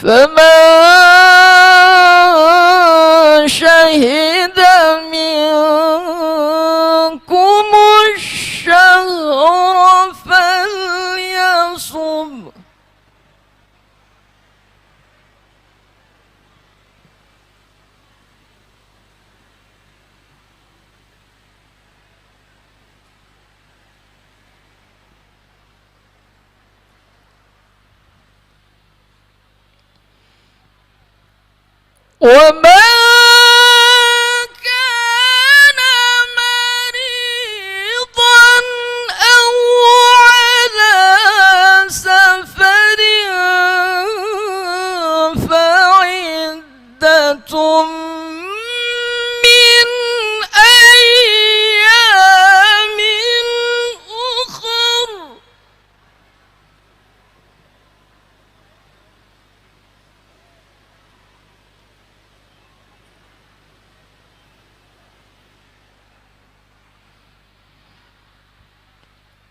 فمن شهد منكم الشهر فليصم. ومن كان مريضا أو على سفر فعدة من أيام أخر.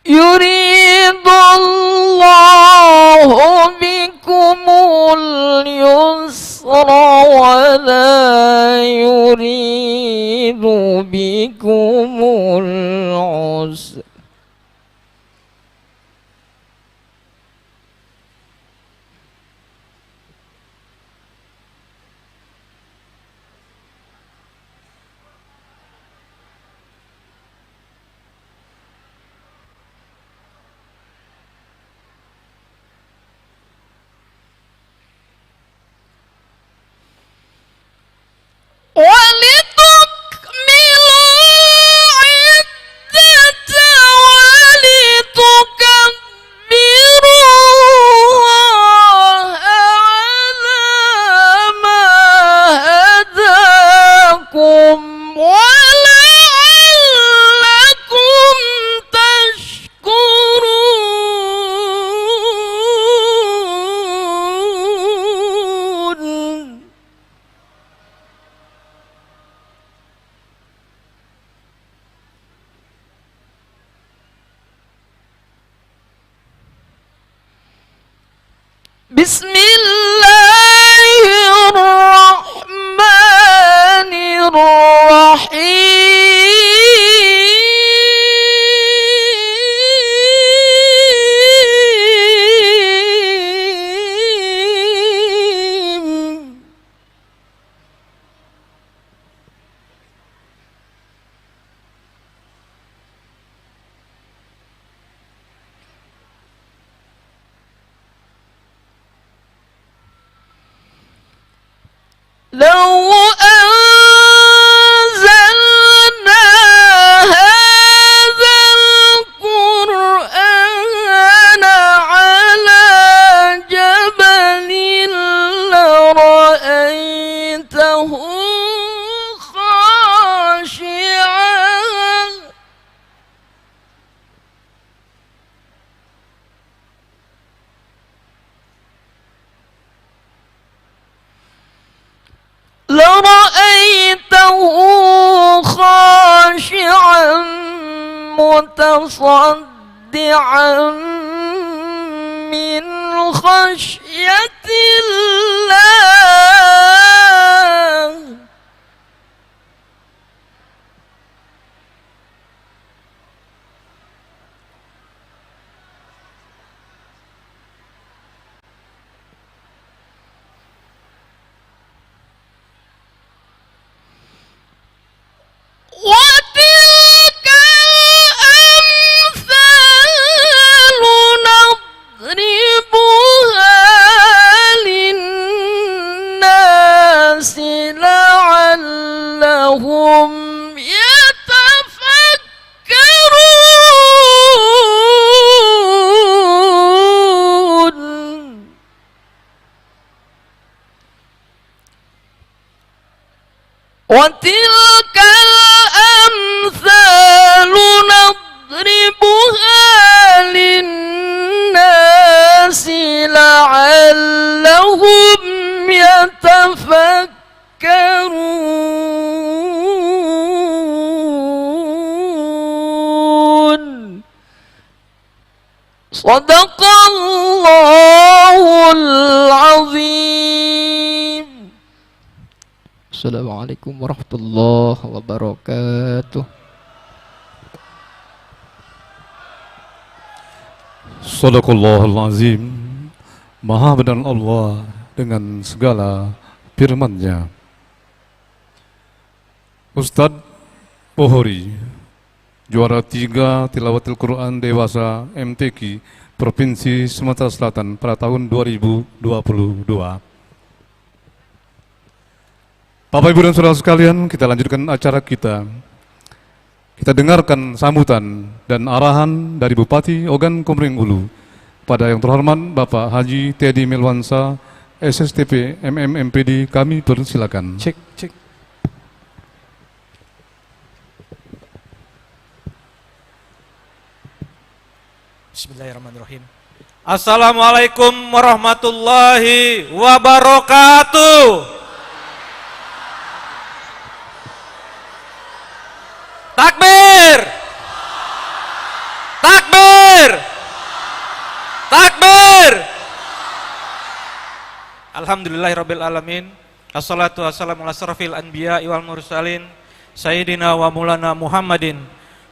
يريد الله بكم اليسر ولا يريد بكم العسر. ولتكملوا عدة ولتكبروا الله على ما هداكم ولعلكم تشكرون. بسم الله الرحمن الرحيم. لو أنزلنا هذا القرآن على جبل لرأيته خاشعا متصدعا من خشية الله. وتلك الأمثال نضربها للناس لعلهم يتفكرون. وتلك الأمثال نضربها للناس لعلهم يتفكرون. صدق الله العظيم. Assalamualaikum warahmatullahi wabarakatuh. Sadaqallahul azim. Maha benar Allah dengan segala firman-Nya. Ustadz Pohori, juara 3 Tilawatil Quran Dewasa MTQ Provinsi Sumatera Selatan pada tahun 2022. Bapak Ibu dan Saudara sekalian, kita lanjutkan acara kita. Kita dengarkan sambutan dan arahan dari Bupati Ogan Komering Ulu pada yang terhormat Bapak Haji Teddy Melwansa, SSTP MMMPD, kami persilakan. Cek. Bismillahirrahmanirrahim. Assalamualaikum warahmatullahi wabarakatuh. Takbir! Takbir! Takbir! Alhamdulillahirabbil alamin. Assalatu wassalamu ala asrofil anbiya wal mursalin Sayyidina wa maulana Muhammadin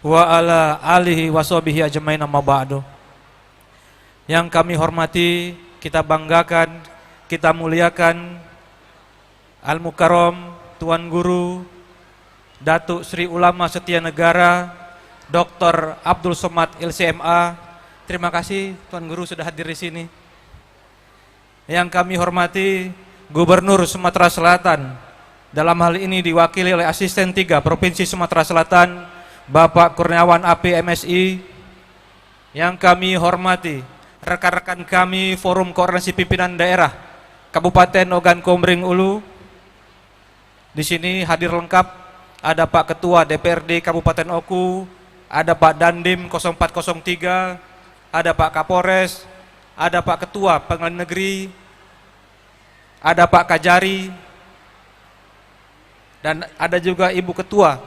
wa ala alihi wa sahbihi ajmain, amma ba'du. Yang kami hormati, kita banggakan, kita muliakan Al-Mukarram Tuan Guru Datuk Sri Ulama Setia Negara Dr. Abdul Somad LCMA. Terima kasih Tuan Guru sudah hadir di sini. Yang kami hormati Gubernur Sumatera Selatan, dalam hal ini diwakili oleh Asisten 3 Provinsi Sumatera Selatan Bapak Kurniawan AP MSI. Yang kami hormati rekan-rekan kami Forum Koordinasi Pimpinan Daerah Kabupaten Ogan Komering Ulu. Di sini hadir lengkap, ada Pak Ketua DPRD Kabupaten Oku, ada Pak Dandim 0403, ada Pak Kapolres, ada Pak Ketua Pengadilan Negeri, ada Pak Kajari, dan ada juga Ibu Ketua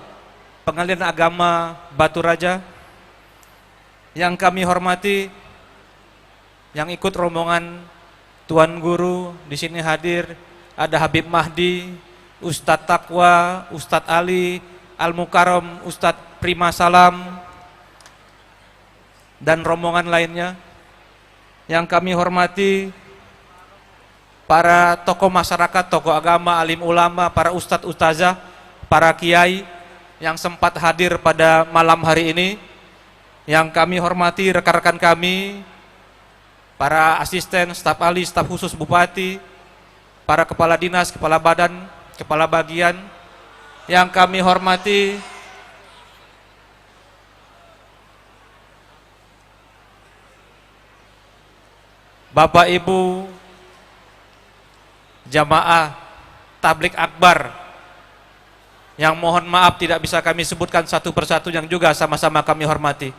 Pengadilan Agama Batu Raja. Yang kami hormati, yang ikut rombongan Tuan Guru di sini hadir, ada Habib Mahdi, Ustadz Taqwa, Ustadz Ali, Al-Mukarram, Ustadz Prima Salam, dan rombongan lainnya. Yang kami hormati para tokoh masyarakat, tokoh agama, alim ulama, para ustadz ustazah, para kiai yang sempat hadir pada malam hari ini. Yang kami hormati rekan-rekan kami, para asisten, staf ahli, staf khusus Bupati, para kepala dinas, kepala badan, kepala bagian. Yang kami hormati Bapak Ibu jamaah tablik akbar, yang mohon maaf tidak bisa kami sebutkan satu persatu, yang juga sama-sama kami hormati.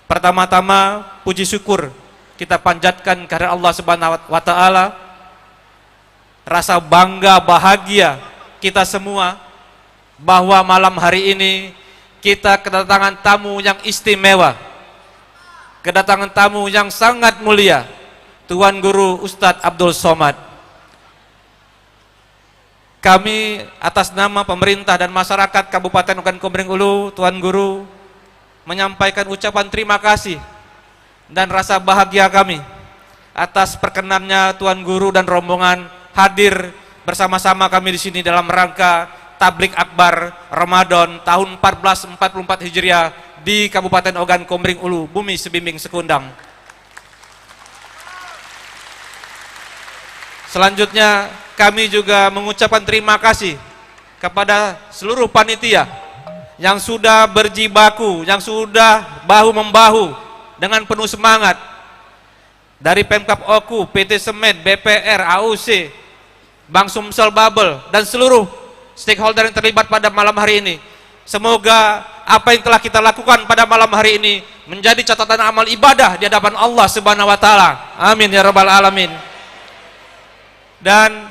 Pertama-tama puji syukur kita panjatkan kepada Allah Subhanahu wa taala. Rasa bangga bahagia kita semua bahwa malam hari ini kita kedatangan tamu yang istimewa, kedatangan tamu yang sangat mulia, Tuan Guru Ustadz Abdul Somad. Kami atas nama pemerintah dan masyarakat Kabupaten Ogan Komering Ulu, Tuan Guru, menyampaikan ucapan terima kasih dan rasa bahagia kami atas perkenannya Tuan Guru dan rombongan hadir bersama-sama kami di sini dalam rangka Tablik Akbar Ramadan tahun 1444 Hijriah di Kabupaten Ogan Komering Ulu, Bumi Sebimbing Sekundang. Selanjutnya kami juga mengucapkan terima kasih kepada seluruh panitia yang sudah berjibaku, yang sudah bahu-membahu dengan penuh semangat, dari Pemkab Oku, PT Semen, BPR, AUC, Bank Sumsel Babel, dan seluruh stakeholder yang terlibat pada malam hari ini. Semoga apa yang telah kita lakukan pada malam hari ini menjadi catatan amal ibadah di hadapan Allah Subhanahu wa taala. Amin ya rabbal alamin. Dan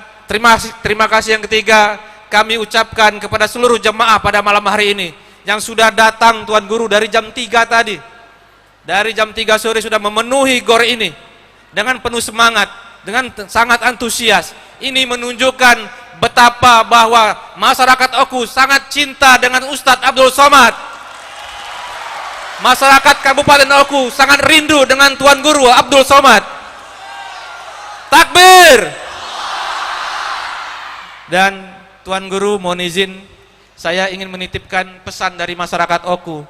terima kasih yang ketiga kami ucapkan kepada seluruh jemaah pada malam hari ini yang sudah datang Tuan Guru dari jam 3 tadi. Dari jam 3 sore sudah memenuhi GOR ini dengan penuh semangat, dengan sangat antusias. Ini menunjukkan betapa bahwa masyarakat Oku sangat cinta dengan Ustadz Abdul Somad. Masyarakat Kabupaten Oku sangat rindu dengan Tuan Guru Abdul Somad. Takbir. Dan Tuan Guru mohon izin, saya ingin menitipkan pesan dari masyarakat Oku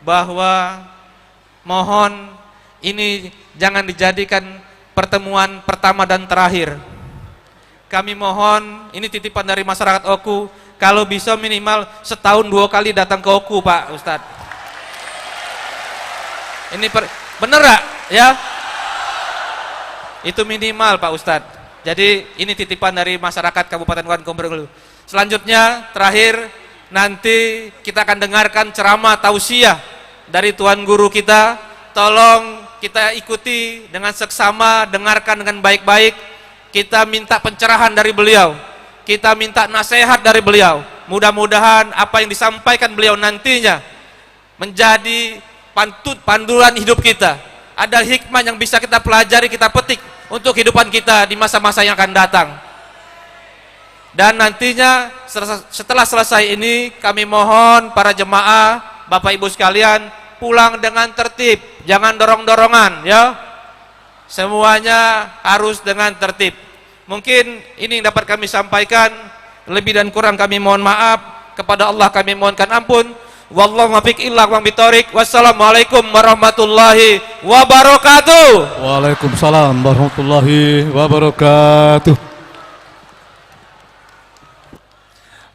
bahwa mohon ini jangan dijadikan pertemuan pertama dan terakhir. Kami mohon, ini titipan dari masyarakat Oku, kalau bisa minimal setahun 2 kali datang ke Oku, Pak Ustadz. Ini bener gak? Ya? Itu minimal, Pak Ustadz. Jadi ini titipan dari masyarakat Kabupaten Komering Ulu. Selanjutnya, terakhir, nanti kita akan dengarkan ceramah tausiah dari Tuan Guru kita. Tolong kita ikuti dengan seksama, dengarkan dengan baik-baik. Kita minta pencerahan dari beliau, kita minta nasihat dari beliau. Mudah-mudahan apa yang disampaikan beliau nantinya menjadi panduan hidup kita. Ada hikmah yang bisa kita pelajari, kita petik untuk kehidupan kita di masa-masa yang akan datang. Dan nantinya setelah selesai ini, kami mohon para jemaah, Bapak Ibu sekalian, pulang dengan tertib, jangan dorong-dorongan, ya. Semuanya harus dengan tertib. Mungkin ini yang dapat kami sampaikan. Lebih dan kurang kami mohon maaf. Kepada Allah kami mohonkan ampun. Wallahu muwaffiq ila aqwamit thoriq. Wassalamualaikum warahmatullahi wabarakatuh. Waalaikumsalam warahmatullahi wabarakatuh.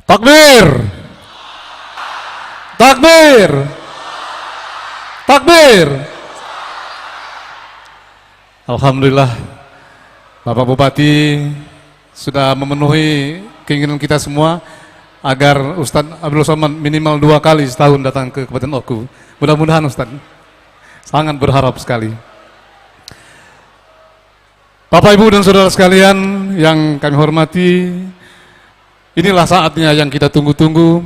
Takbir. Takbir. Takbir. Alhamdulillah, Bapak Bupati sudah memenuhi keinginan kita semua agar Ustadz Abdul Somad minimal 2 kali setahun datang ke Kabupaten Oku. Mudah-mudahan Ustadz, sangat berharap sekali. Bapak Ibu dan Saudara sekalian yang kami hormati, inilah saatnya yang kita tunggu-tunggu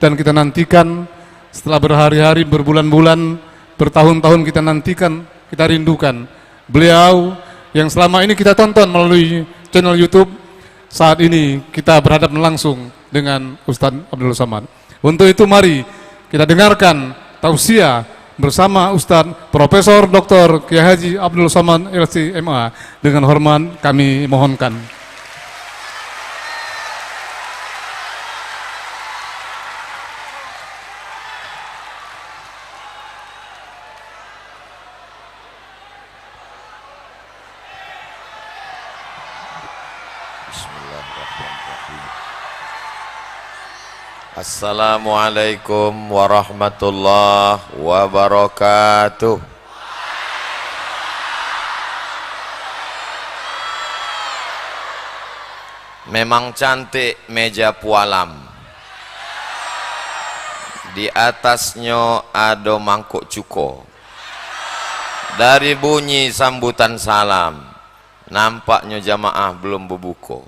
dan kita nantikan setelah berhari-hari, berbulan-bulan, bertahun-tahun kita nantikan, kita rindukan. Beliau yang selama ini kita tonton melalui channel YouTube, saat ini kita berhadapan langsung dengan Ustadz Abdul Somad. Untuk itu mari kita dengarkan tausiah bersama Ustadz Profesor Dr. Kiai Haji Abdul Somad LC MA. Dengan hormat kami mohonkan. Assalamualaikum warahmatullahi wabarakatuh. Memang cantik meja pualam. Di atasnya ada mangkuk cuko. Dari bunyi sambutan salam, nampaknya jamaah belum berbuka.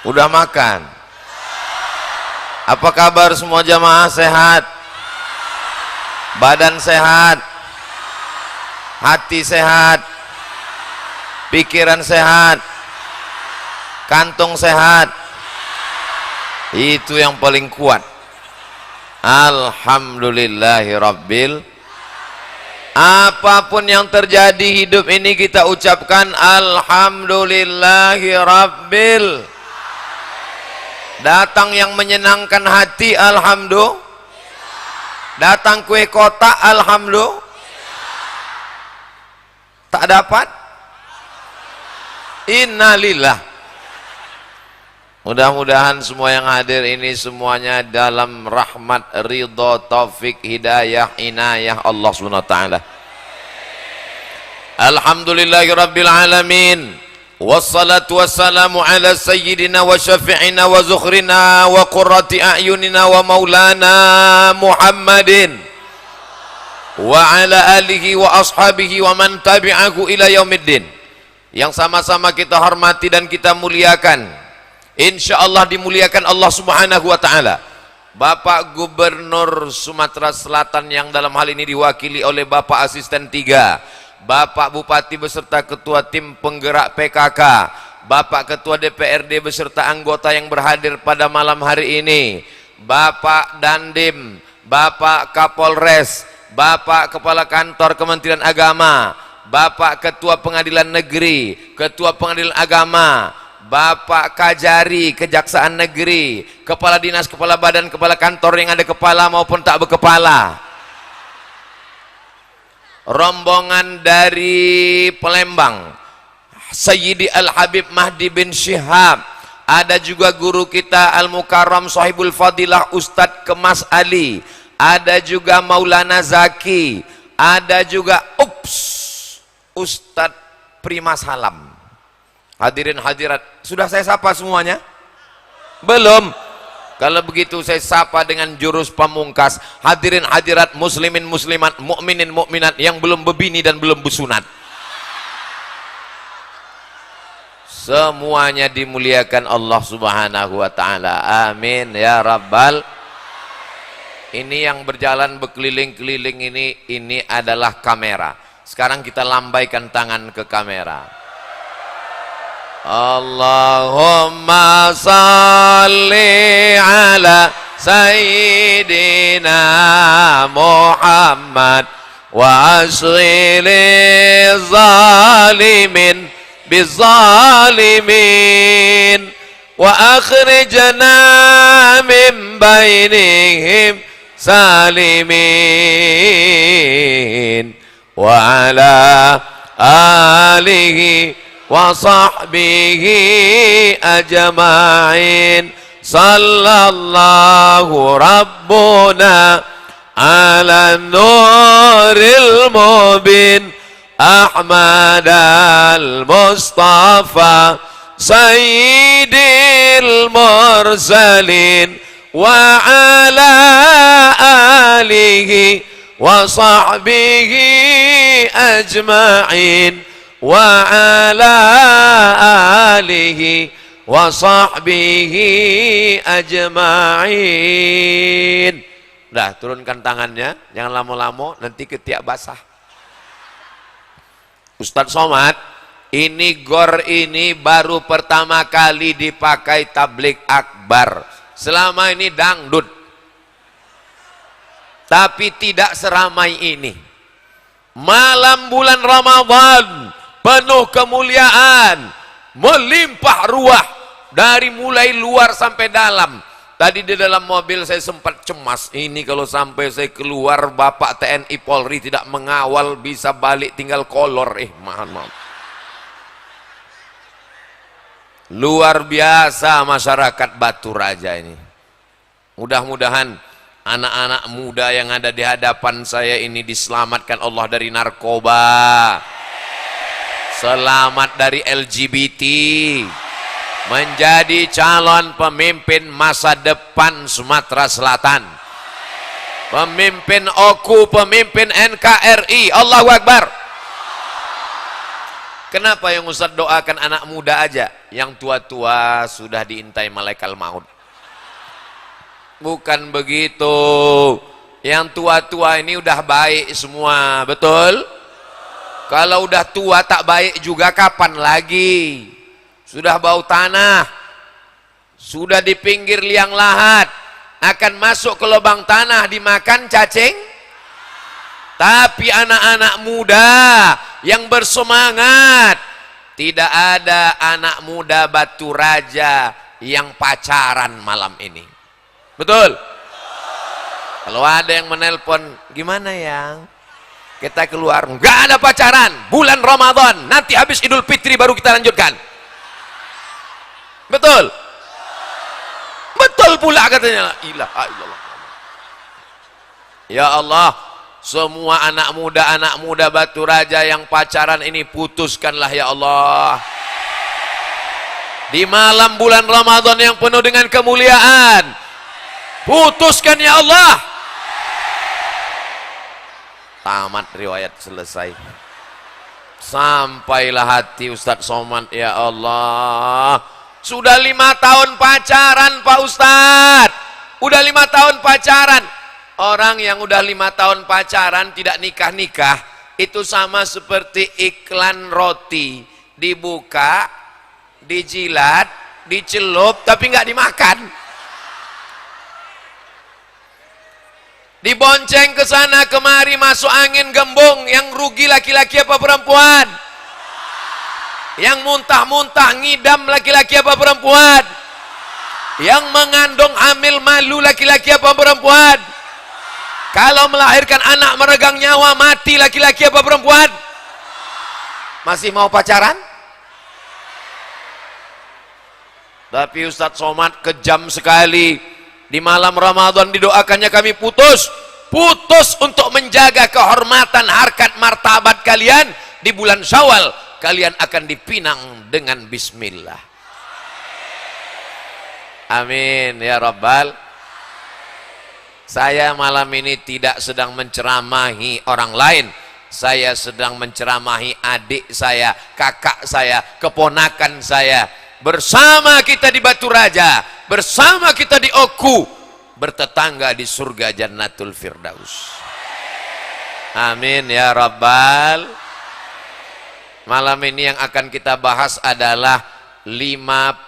Udah makan? Apa kabar semua jamaah? Sehat? Badan sehat? Hati sehat? Pikiran sehat? Kantong sehat? Itu yang paling kuat. Alhamdulillahirabbil. Apapun yang terjadi hidup ini kita ucapkan alhamdulillahirabbil. Datang yang menyenangkan hati, alhamdulillah. Datang kue kotak, alhamdulillah. Tak dapat, innalillah. Mudah-mudahan semua yang hadir ini semuanya dalam rahmat, ridha, taufik, hidayah, inayah Allah SWT. Alhamdulillahirabbil alamin. Wassalatu wassalamu ala sayyidina wa syafi'ina wa zukhrina wa qurrati a'yunina wa maulana Muhammadin wa ala alihi wa ashabihi wa man tabi'ahu ila yaumiddin. Yang sama-sama kita hormati dan kita muliakan, insyaallah dimuliakan Allah Subhanahu wa taala, Bapak Gubernur Sumatera Selatan yang dalam hal ini diwakili oleh Bapak Asisten 3, Bapak Bupati beserta Ketua Tim Penggerak PKK, Bapak Ketua DPRD beserta anggota yang berhadir pada malam hari ini, Bapak Dandim, Bapak Kapolres, Bapak Kepala Kantor Kementerian Agama, Bapak Ketua Pengadilan Negeri, Ketua Pengadilan Agama, Bapak Kajari Kejaksaan Negeri, Kepala Dinas, Kepala Badan, Kepala Kantor yang ada kepala maupun tak berkepala, rombongan dari Palembang, Sayyidi Al-Habib Mahdi bin Syihab, ada juga guru kita Al-Mukarram Sahibul Fadilah Ustadz Kemas Ali, ada juga Maulana Zaki, ada juga Ustadz Primas Halam. Hadirin hadirat, sudah saya sapa semuanya? Belum? Kalau begitu saya sapa dengan jurus pamungkas. Hadirin hadirat, muslimin muslimat, mukminin mukminat yang belum berbini dan belum bersunat, semuanya dimuliakan Allah Subhanahu wa taala. Amin ya rabbal. Ini yang berjalan berkeliling-keliling ini adalah kamera. Sekarang kita lambaikan tangan ke kamera. Allahumma salli ala sayyidina Muhammad wa asghili zalimin bizalimin wa akhrijna min bainihim salimin wa ala alihi wa sahbihi ajma'in. Sallallahu rabbuna ala nuril mubin Ahmad al-Mustafa Sayyidil Mursalin wa ala alihi wa sahbihi ajma'in wa ala alihi wa sahbihi ajma'in. Dah, turunkan tangannya, jangan lama-lama nanti ketiak basah. Ustadz Somad, ini gor ini baru pertama kali dipakai tablik akbar. Selama ini dangdut, tapi tidak seramai ini. Malam bulan Ramadan penuh kemuliaan, melimpah ruah dari mulai luar sampai dalam. Tadi di dalam mobil saya sempat cemas, ini kalau sampai saya keluar Bapak TNI Polri tidak mengawal, bisa balik tinggal kolor. Maaf. Luar biasa masyarakat Batu Raja ini. Mudah-mudahan anak-anak muda yang ada di hadapan saya ini diselamatkan Allah dari narkoba, selamat dari LGBT, menjadi calon pemimpin masa depan Sumatera Selatan, pemimpin OKU, pemimpin NKRI. Allahu Akbar. Kenapa yang Ustaz doakan anak muda aja, yang tua-tua sudah diintai malaikat maut? Bukan begitu, yang tua-tua ini udah baik semua, betul? Kalau udah tua tak baik juga kapan lagi? Sudah bau tanah, sudah di pinggir liang lahat, akan masuk ke lubang tanah dimakan cacing. Tapi anak-anak muda yang bersemangat, tidak ada anak muda Batu Raja yang pacaran malam ini. Betul? Kalau ada yang menelpon, gimana yang kita keluar, nggak ada pacaran, bulan Ramadan, nanti habis Idul Fitri baru kita lanjutkan. Betul? Betul pula katanya. La ilaha illallah. Ya Allah, semua anak muda Batu Raja yang pacaran ini putuskanlah ya Allah. Di malam bulan Ramadan yang penuh dengan kemuliaan, putuskan ya Allah. Tamat riwayat, selesai. Sampailah hati Ustadz Somad, ya Allah. Sudah 5 tahun pacaran Pak Ustadz. Udah 5 tahun pacaran. Orang yang udah 5 tahun pacaran tidak nikah-nikah, itu sama seperti iklan roti. Dibuka, dijilat, dicelup, tapi nggak dimakan. Dibonceng ke sana kemari, masuk angin gembung. Yang rugi laki-laki apa perempuan? Yang muntah-muntah ngidam laki-laki apa perempuan? Yang mengandung hamil malu laki-laki apa perempuan? Kalau melahirkan anak meregang nyawa mati laki-laki apa perempuan? Masih mau pacaran? Tapi Ustadz Somad kejam sekali. Di malam Ramadan didoakannya kami putus untuk menjaga kehormatan harkat martabat kalian. Di bulan Syawal kalian akan dipinang dengan bismillah. Amin ya Rabbal. Saya malam ini tidak sedang menceramahi orang lain. Saya sedang menceramahi adik saya, kakak saya, keponakan saya. Bersama kita di Batu Raja, bersama kita di Oku, bertetangga di surga Jannatul Firdaus. Amin ya Rabbal. Malam ini yang akan kita bahas adalah 5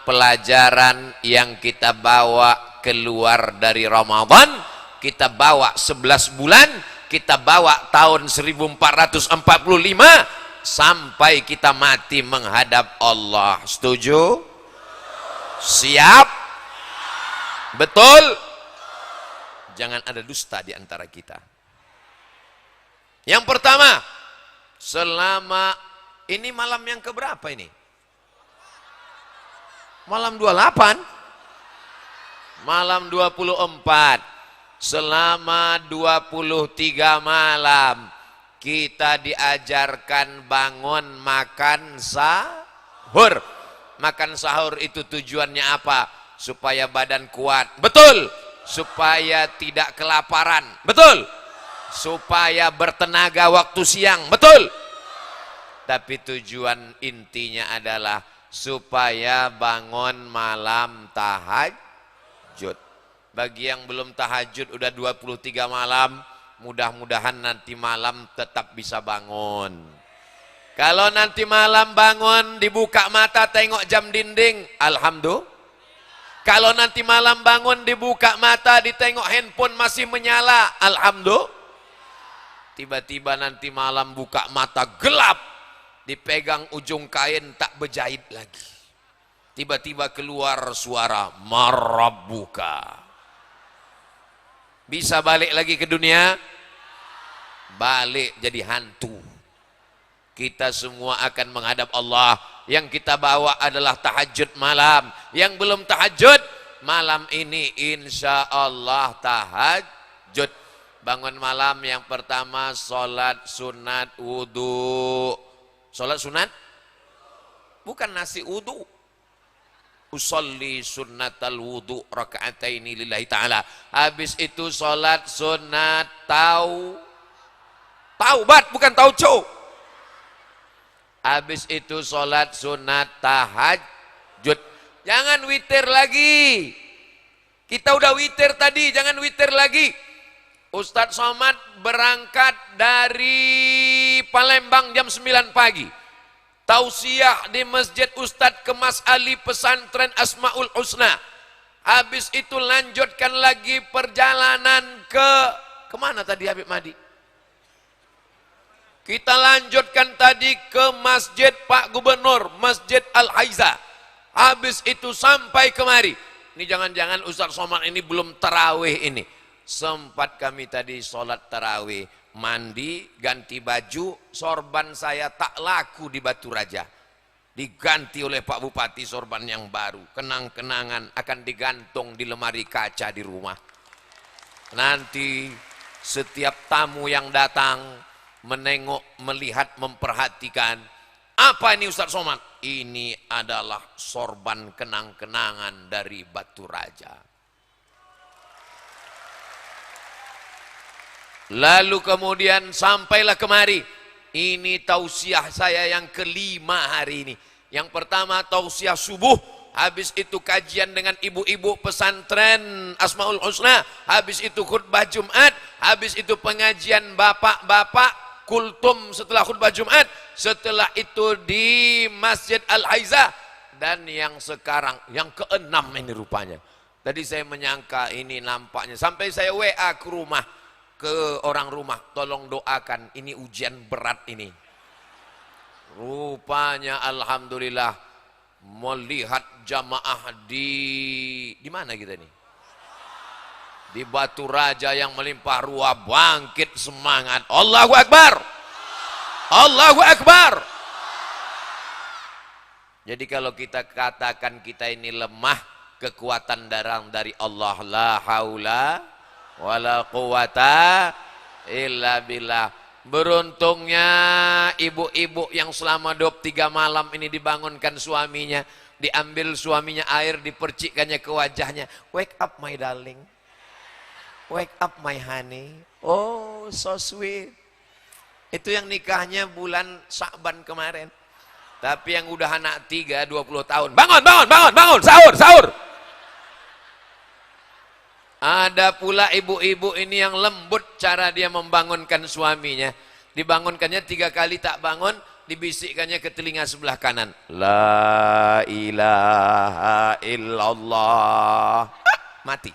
pelajaran yang kita bawa keluar dari Ramadan. Kita bawa 11 bulan, kita bawa tahun 1445 sampai kita mati menghadap Allah. Setuju? Siap? Betul? Jangan ada dusta di antara kita. Yang pertama, selama ini malam yang keberapa ini? Malam 28? Malam 24. Selama 23 malam kita diajarkan bangun makan sahur. Makan sahur itu tujuannya apa? Supaya badan kuat. Betul. Supaya tidak kelaparan. Betul. Supaya bertenaga waktu siang. Betul. Tapi tujuan intinya adalah supaya bangun malam tahajud. Bagi yang belum tahajud udah 23 malam, mudah-mudahan nanti malam tetap bisa bangun. Kalau nanti malam bangun, dibuka mata tengok jam dinding, alhamdulillah. Kalau nanti malam bangun, dibuka mata ditengok handphone masih menyala, alhamdulillah. Tiba-tiba nanti malam buka mata gelap, dipegang ujung kain tak berjahit lagi. Tiba-tiba keluar suara marabbuka. Bisa balik lagi ke dunia? Balik jadi hantu. Kita semua akan menghadap Allah. Yang kita bawa adalah tahajud malam. Yang belum tahajud, malam ini insya Allah tahajud. Bangun malam yang pertama sholat sunat wudhu. Sholat sunat? Bukan nasi wudhu. Usolli sunnatal wudhu raka'ataini lillahi ta'ala. Habis itu sholat sunat taubat, bukan tauco. Habis itu sholat sunat tahajud. Jangan witir lagi. Kita udah witir tadi, jangan witir lagi. Ustadz Somad berangkat dari Palembang jam 9 pagi. Tausiah di Masjid Ustadz Kemas Ali Pesantren Asmaul Husna. Habis itu lanjutkan lagi perjalanan kemana tadi Habib Mahdi? Kita lanjutkan tadi ke Masjid Pak Gubernur, Masjid Al-Haiza. Habis itu sampai kemari. Ini jangan-jangan Ustadz Somad ini belum tarawih ini. Sempat kami tadi sholat tarawih. Mandi, ganti baju, sorban saya tak laku di Batu Raja. Diganti oleh Pak Bupati sorban yang baru. Kenang-kenangan akan digantung di lemari kaca di rumah. Nanti setiap tamu yang datang menengok, melihat, memperhatikan. Apa ini Ustadz Somad? Ini adalah sorban kenang-kenangan dari Batu Raja. Lalu kemudian sampailah kemari. Ini tausiah saya yang kelima hari ini. Yang pertama tausiah subuh. Habis itu kajian dengan ibu-ibu pesantren Asmaul Husna. Habis itu khutbah Jumat. Habis itu pengajian bapak-bapak kultum setelah khutbah Jumat. Setelah itu di Masjid Al-Haiza. dan yang sekarang, yang keenam ini rupanya. Tadi saya menyangka ini nampaknya, sampai saya WA ke rumah, ke orang rumah, tolong doakan, ini ujian berat ini. Rupanya alhamdulillah melihat jamaah di mana kita nih? Di Batu Raja yang melimpah ruah, bangkit semangat. Allahu Akbar. Allahu Akbar. Jadi kalau kita katakan kita ini lemah, kekuatan dari Allah, la haula wala quwata illa billah. Beruntungnya ibu-ibu yang selama 23 malam ini dibangunkan suaminya, diambil suaminya air, dipercikkannya ke wajahnya. Wake up my darling, wake up my honey. Oh so sweet. Itu yang nikahnya bulan Sya'ban kemarin. Tapi yang udah anak 3, 20 tahun, bangun, bangun, bangun, bangun, sahur, sahur. Ada pula ibu-ibu ini yang lembut cara dia membangunkan suaminya. Dibangunkannya 3 kali tak bangun, dibisikkannya ke telinga sebelah kanan. La ilaha illallah. Mati.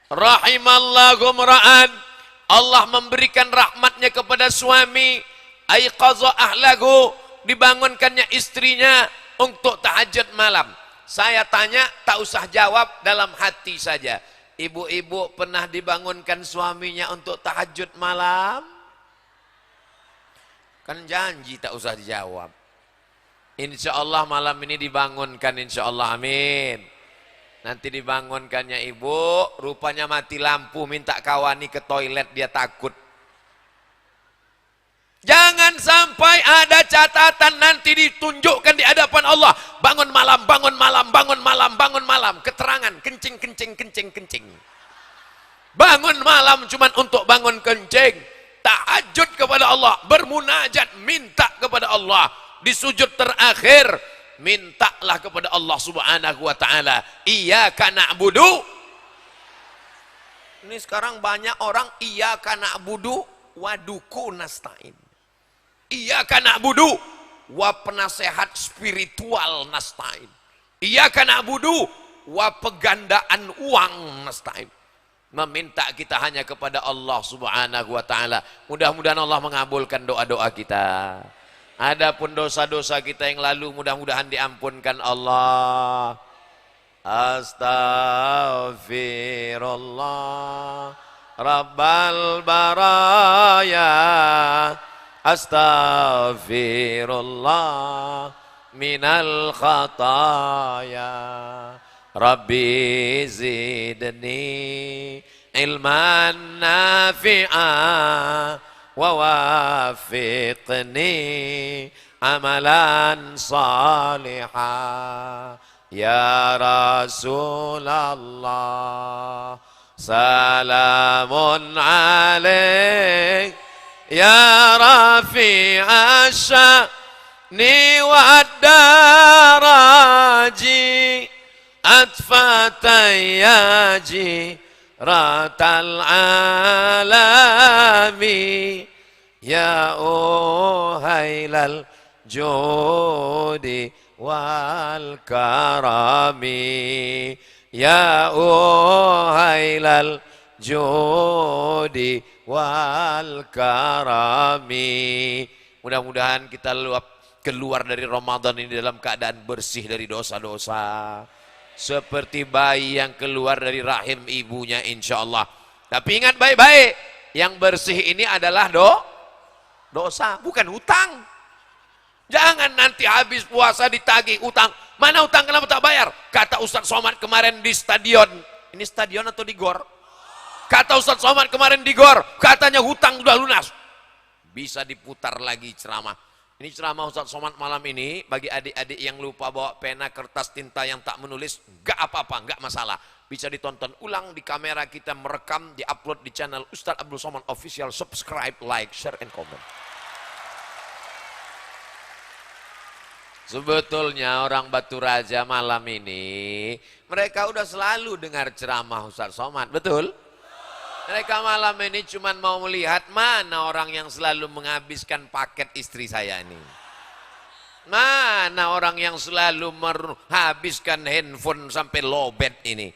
Rahimallahu mra'an. Allah memberikan rahmatnya kepada suami. Aiqadha ahlahu, dibangunkannya istrinya untuk tahajud malam. Saya tanya, tak usah jawab, dalam hati saja. Ibu-ibu pernah dibangunkan suaminya untuk tahajud malam? Kan janji tak usah dijawab. Insya Allah malam ini dibangunkan, insya Allah, amin. Nanti dibangunkannya ibu, rupanya mati lampu, minta kawani ke toilet, dia takut. Jangan sampai ada catatan nanti ditunjukkan di hadapan Allah. Bangun malam, bangun malam, bangun malam, bangun malam. Keterangan, kencing, kencing, kencing, kencing. Bangun malam cuman untuk bangun kencing. Tahajud kepada Allah, bermunajat, minta kepada Allah. Di sujud terakhir, mintalah kepada Allah subhanahu wa ta'ala. Iyyaka na'budu. Ini sekarang banyak orang iyyaka na'budu wa duku nasta'in. Iyyaka na'budu wa penasehat spiritual nasta'in. Iyyaka na'budu wa pegandaan uang nasta'in. Meminta kita hanya kepada Allah subhanahu wa ta'ala. Mudah-mudahan Allah mengabulkan doa-doa kita. Adapun dosa-dosa kita yang lalu mudah-mudahan diampunkan Allah. Astaghfirullah Rabbal baraya. Astaghfirullah minal khataya. Rabbi zidni ilman nafi'ah wa wafiqni amalan salihah. Ya Rasulullah salamun alaik ya rafi'a sya'ni wa daraji atfatayyaji ratal alami ya uhailal judi wal karami ya uhailal judi wal karami. Mudah-mudahan kita keluar dari Ramadan ini dalam keadaan bersih dari dosa-dosa, seperti bayi yang keluar dari rahim ibunya, insya Allah. Tapi ingat baik-baik, yang bersih ini adalah dosa, bukan hutang. Jangan nanti habis puasa ditagih utang. Mana utang, kenapa tak bayar? Kata Ustaz Somad kemarin di stadion. Ini stadion atau di gor? Kata Ustaz Somad kemarin di gor, katanya hutang sudah lunas. Bisa diputar lagi ceramah. Ini ceramah Ustaz Somad malam ini, bagi adik-adik yang lupa bawa pena, kertas, tinta yang tak menulis, gak apa-apa, gak masalah. Bisa ditonton ulang di kamera kita, merekam, diupload di channel Ustaz Abdul Somad Official. Subscribe, like, share, and comment. Sebetulnya orang Batu Raja malam ini, mereka udah selalu dengar ceramah Ustaz Somad, betul? Mereka malam ini cuma mau melihat mana orang yang selalu menghabiskan paket istri saya ini. Mana orang yang selalu menghabiskan handphone sampai lowbat ini.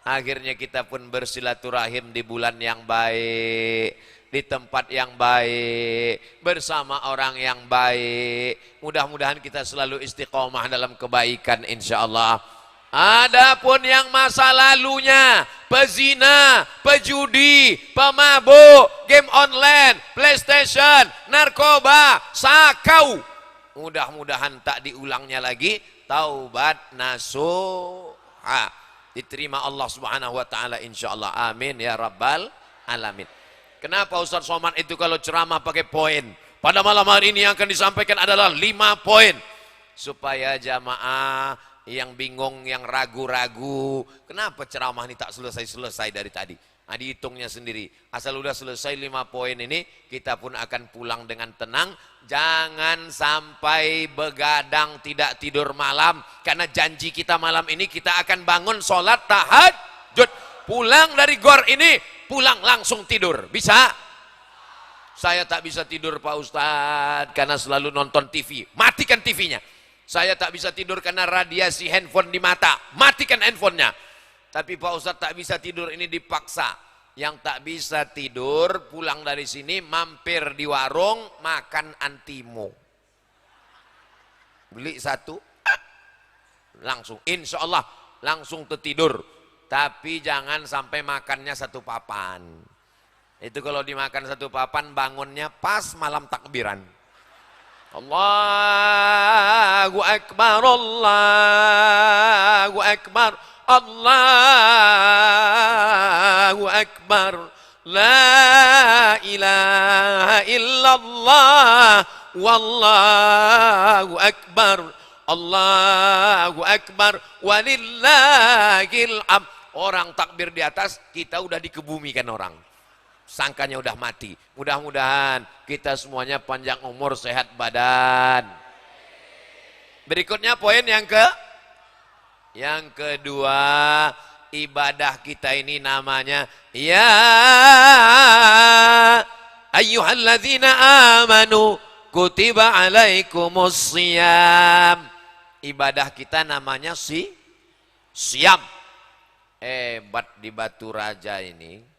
Akhirnya kita pun bersilaturahim di bulan yang baik, di tempat yang baik, bersama orang yang baik. Mudah-mudahan kita selalu istiqomah dalam kebaikan insyaallah. Adapun yang masa lalunya, pezina, pejudi, pemabuk, game online, PlayStation, narkoba, sakau, mudah-mudahan tak diulangnya lagi. Taubat nasuha, diterima Allah Subhanahu wa taala insyaallah. Amin ya rabbal alamin. Kenapa Ustaz Somad itu kalau ceramah pakai poin? Pada malam hari ini yang akan disampaikan adalah 5 poin supaya jamaah yang bingung, yang ragu-ragu, kenapa ceramah ini tak selesai-selesai dari tadi. Nah, dihitungnya sendiri. Asal udah selesai 5 poin ini, kita pun akan pulang dengan tenang. Jangan sampai begadang tidak tidur malam. Karena janji kita malam ini kita akan bangun sholat tahajud. Pulang dari gor ini, pulang langsung tidur. Bisa? Saya tak bisa tidur Pak Ustadz karena selalu nonton TV. Matikan TV-nya. Saya tak bisa tidur karena radiasi handphone di mata. Matikan handphonenya. Tapi Pak Ustadz tak bisa tidur ini dipaksa. Yang tak bisa tidur pulang dari sini mampir di warung makan antimo. Beli 1 langsung insya Allah langsung tertidur. Tapi jangan sampai makannya 1 papan. Itu kalau dimakan 1 papan bangunnya pas malam takbiran. Allahu Akbar, Allahu Akbar, Allahu Akbar, la ilaha illallah, wallahu akbar, Allahu Akbar, walillahil hamd. Orang takbir di atas, kita udah dikebumikan orang. Sangkanya udah mati. Mudah-mudahan kita semuanya panjang umur, sehat badan. Berikutnya poin yang kedua, ibadah kita ini namanya ya ayyuhalladzina amanu kutiba alaikumusiyam. Ibadah kita namanya siam. Hebat di Batu Raja ini.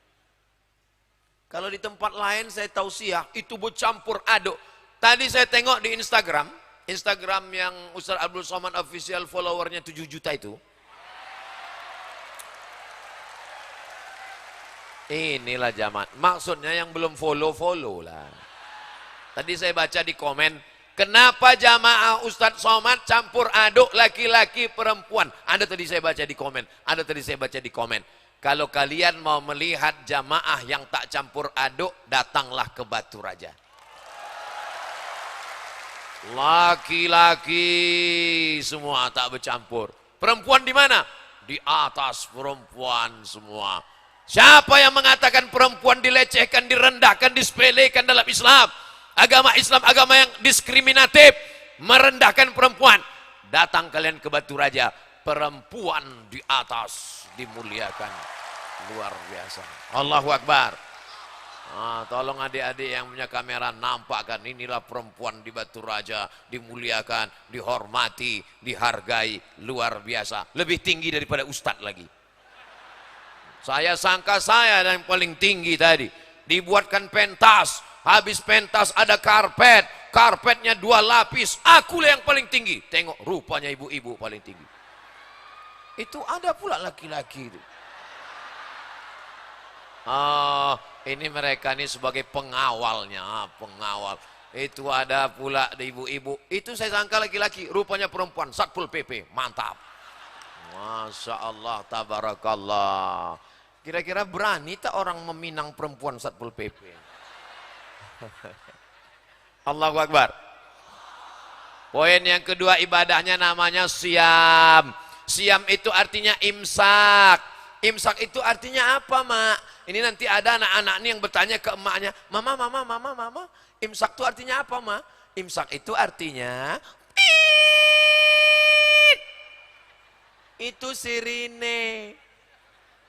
Kalau di tempat lain saya tahu siah itu bercampur aduk. Tadi saya tengok di Instagram yang Ustaz Abdul Somad official followernya 7 juta itu. Inilah jamaah. Maksudnya yang belum follow lah. Tadi saya baca di komen, kenapa jamaah Ustaz Somad campur aduk laki-laki perempuan? Ada tadi saya baca di komen. Kalau kalian mau melihat jamaah yang tak campur aduk, datanglah ke Batu Raja. Laki-laki semua tak bercampur. Perempuan di mana? Di atas perempuan semua. Siapa yang mengatakan perempuan dilecehkan, direndahkan, disepelekan dalam Islam? Agama Islam agama yang diskriminatif, merendahkan perempuan. Datang kalian ke Batu Raja, perempuan di atas dimuliakan luar biasa. Allahu Akbar. Tolong adik-adik yang punya kamera nampakkan, inilah perempuan di Batu Raja, dimuliakan, dihormati, dihargai, luar biasa. Lebih tinggi daripada ustadz lagi. Saya sangka saya yang paling tinggi tadi. Dibuatkan pentas, habis pentas ada karpet, karpetnya 2 lapis, akulah yang paling tinggi. Tengok rupanya ibu-ibu paling tinggi. Itu ada pula laki-laki itu. Ini mereka ini sebagai pengawalnya, pengawal. Itu ada pula ibu-ibu. Itu saya sangka laki-laki, rupanya perempuan. Satpol PP, mantap. Masya Allah, tabarakallah. Kira-kira berani tak orang meminang perempuan Satpol PP? Allahu Akbar. Poin yang kedua, ibadahnya namanya siam. Siam itu artinya imsak. Imsak itu artinya apa, Mak? Ini nanti ada anak-anak ini yang bertanya ke emaknya, Mama, imsak itu artinya apa, Mak? Imsak itu artinya itu sirine.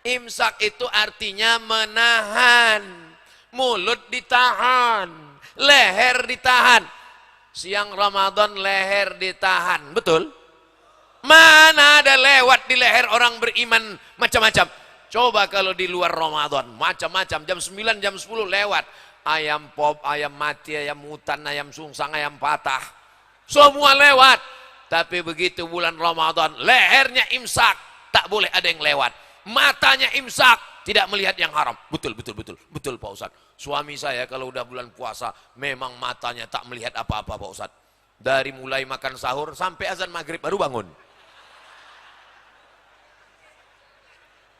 Imsak itu artinya menahan. Mulut ditahan, leher ditahan. Siang Ramadan leher ditahan, betul? Mana ada lewat di leher orang beriman macam-macam. Coba kalau di luar Ramadan, macam-macam, jam 9, jam 10 lewat. Ayam pop, ayam mati, ayam hutan, ayam sungsang, ayam patah. Semua lewat. Tapi begitu bulan Ramadan, lehernya imsak, tak boleh ada yang lewat. Matanya imsak, tidak melihat yang haram. Betul Pak Ustadz. Suami saya kalau udah bulan puasa, memang matanya tak melihat apa-apa Pak Ustadz. Dari mulai makan sahur sampai azan maghrib baru bangun.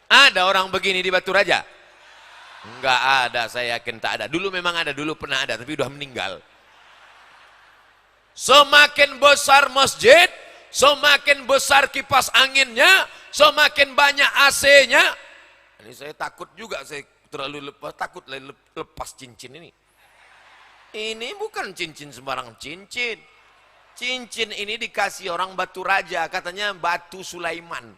Ada orang begini di Batu Raja? Enggak ada, saya yakin tak ada. Dulu memang ada, dulu pernah ada, tapi udah meninggal. Semakin besar masjid, semakin besar kipas anginnya, semakin banyak AC-nya. Ini saya takut juga, saya terlalu takut lepas cincin ini. Ini bukan cincin sembarang cincin. Cincin ini dikasih orang Batu Raja, katanya batu Sulaiman.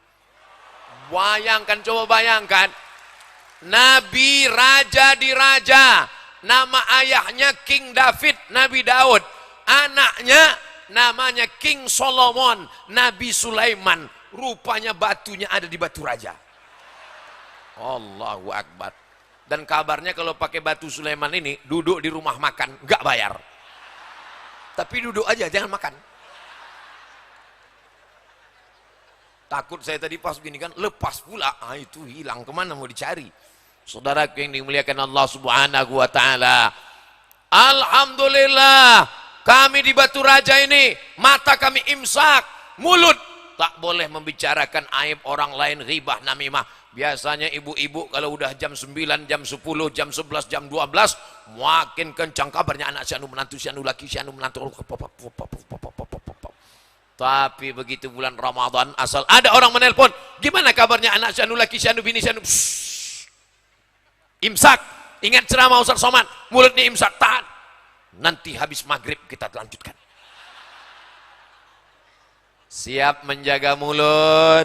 Bayangkan, coba bayangkan. Nabi raja di raja. Nama ayahnya King David, Nabi Daud. Anaknya namanya King Solomon, Nabi Sulaiman. Rupanya batunya ada di Batu Raja. Allahu Akbar. Dan kabarnya kalau pakai batu Sulaiman ini, duduk di rumah makan, nggak bayar. Tapi duduk aja, jangan makan. Takut saya tadi pas begini kan, lepas pula. Itu hilang, kemana mau dicari? Saudaraku yang dimuliakan Allah Subhanahu wa ta'ala. Alhamdulillah, kami di Batu Raja ini, mata kami imsak, mulut tak boleh membicarakan aib orang lain, ghibah, namimah. Biasanya ibu-ibu kalau udah jam 9, jam 10, jam 11, jam 12, makin kencang kabarnya anak si anu menantu, si anu laki, si anu menantu. Tapi begitu bulan Ramadan, asal ada orang menelpon, gimana kabarnya anak si anu laki, si anu bini, si anu. Imsak, ingat ceramah Ustaz Somad, mulutnya imsak, tahan. Nanti habis maghrib kita lanjutkan. Siap menjaga mulut,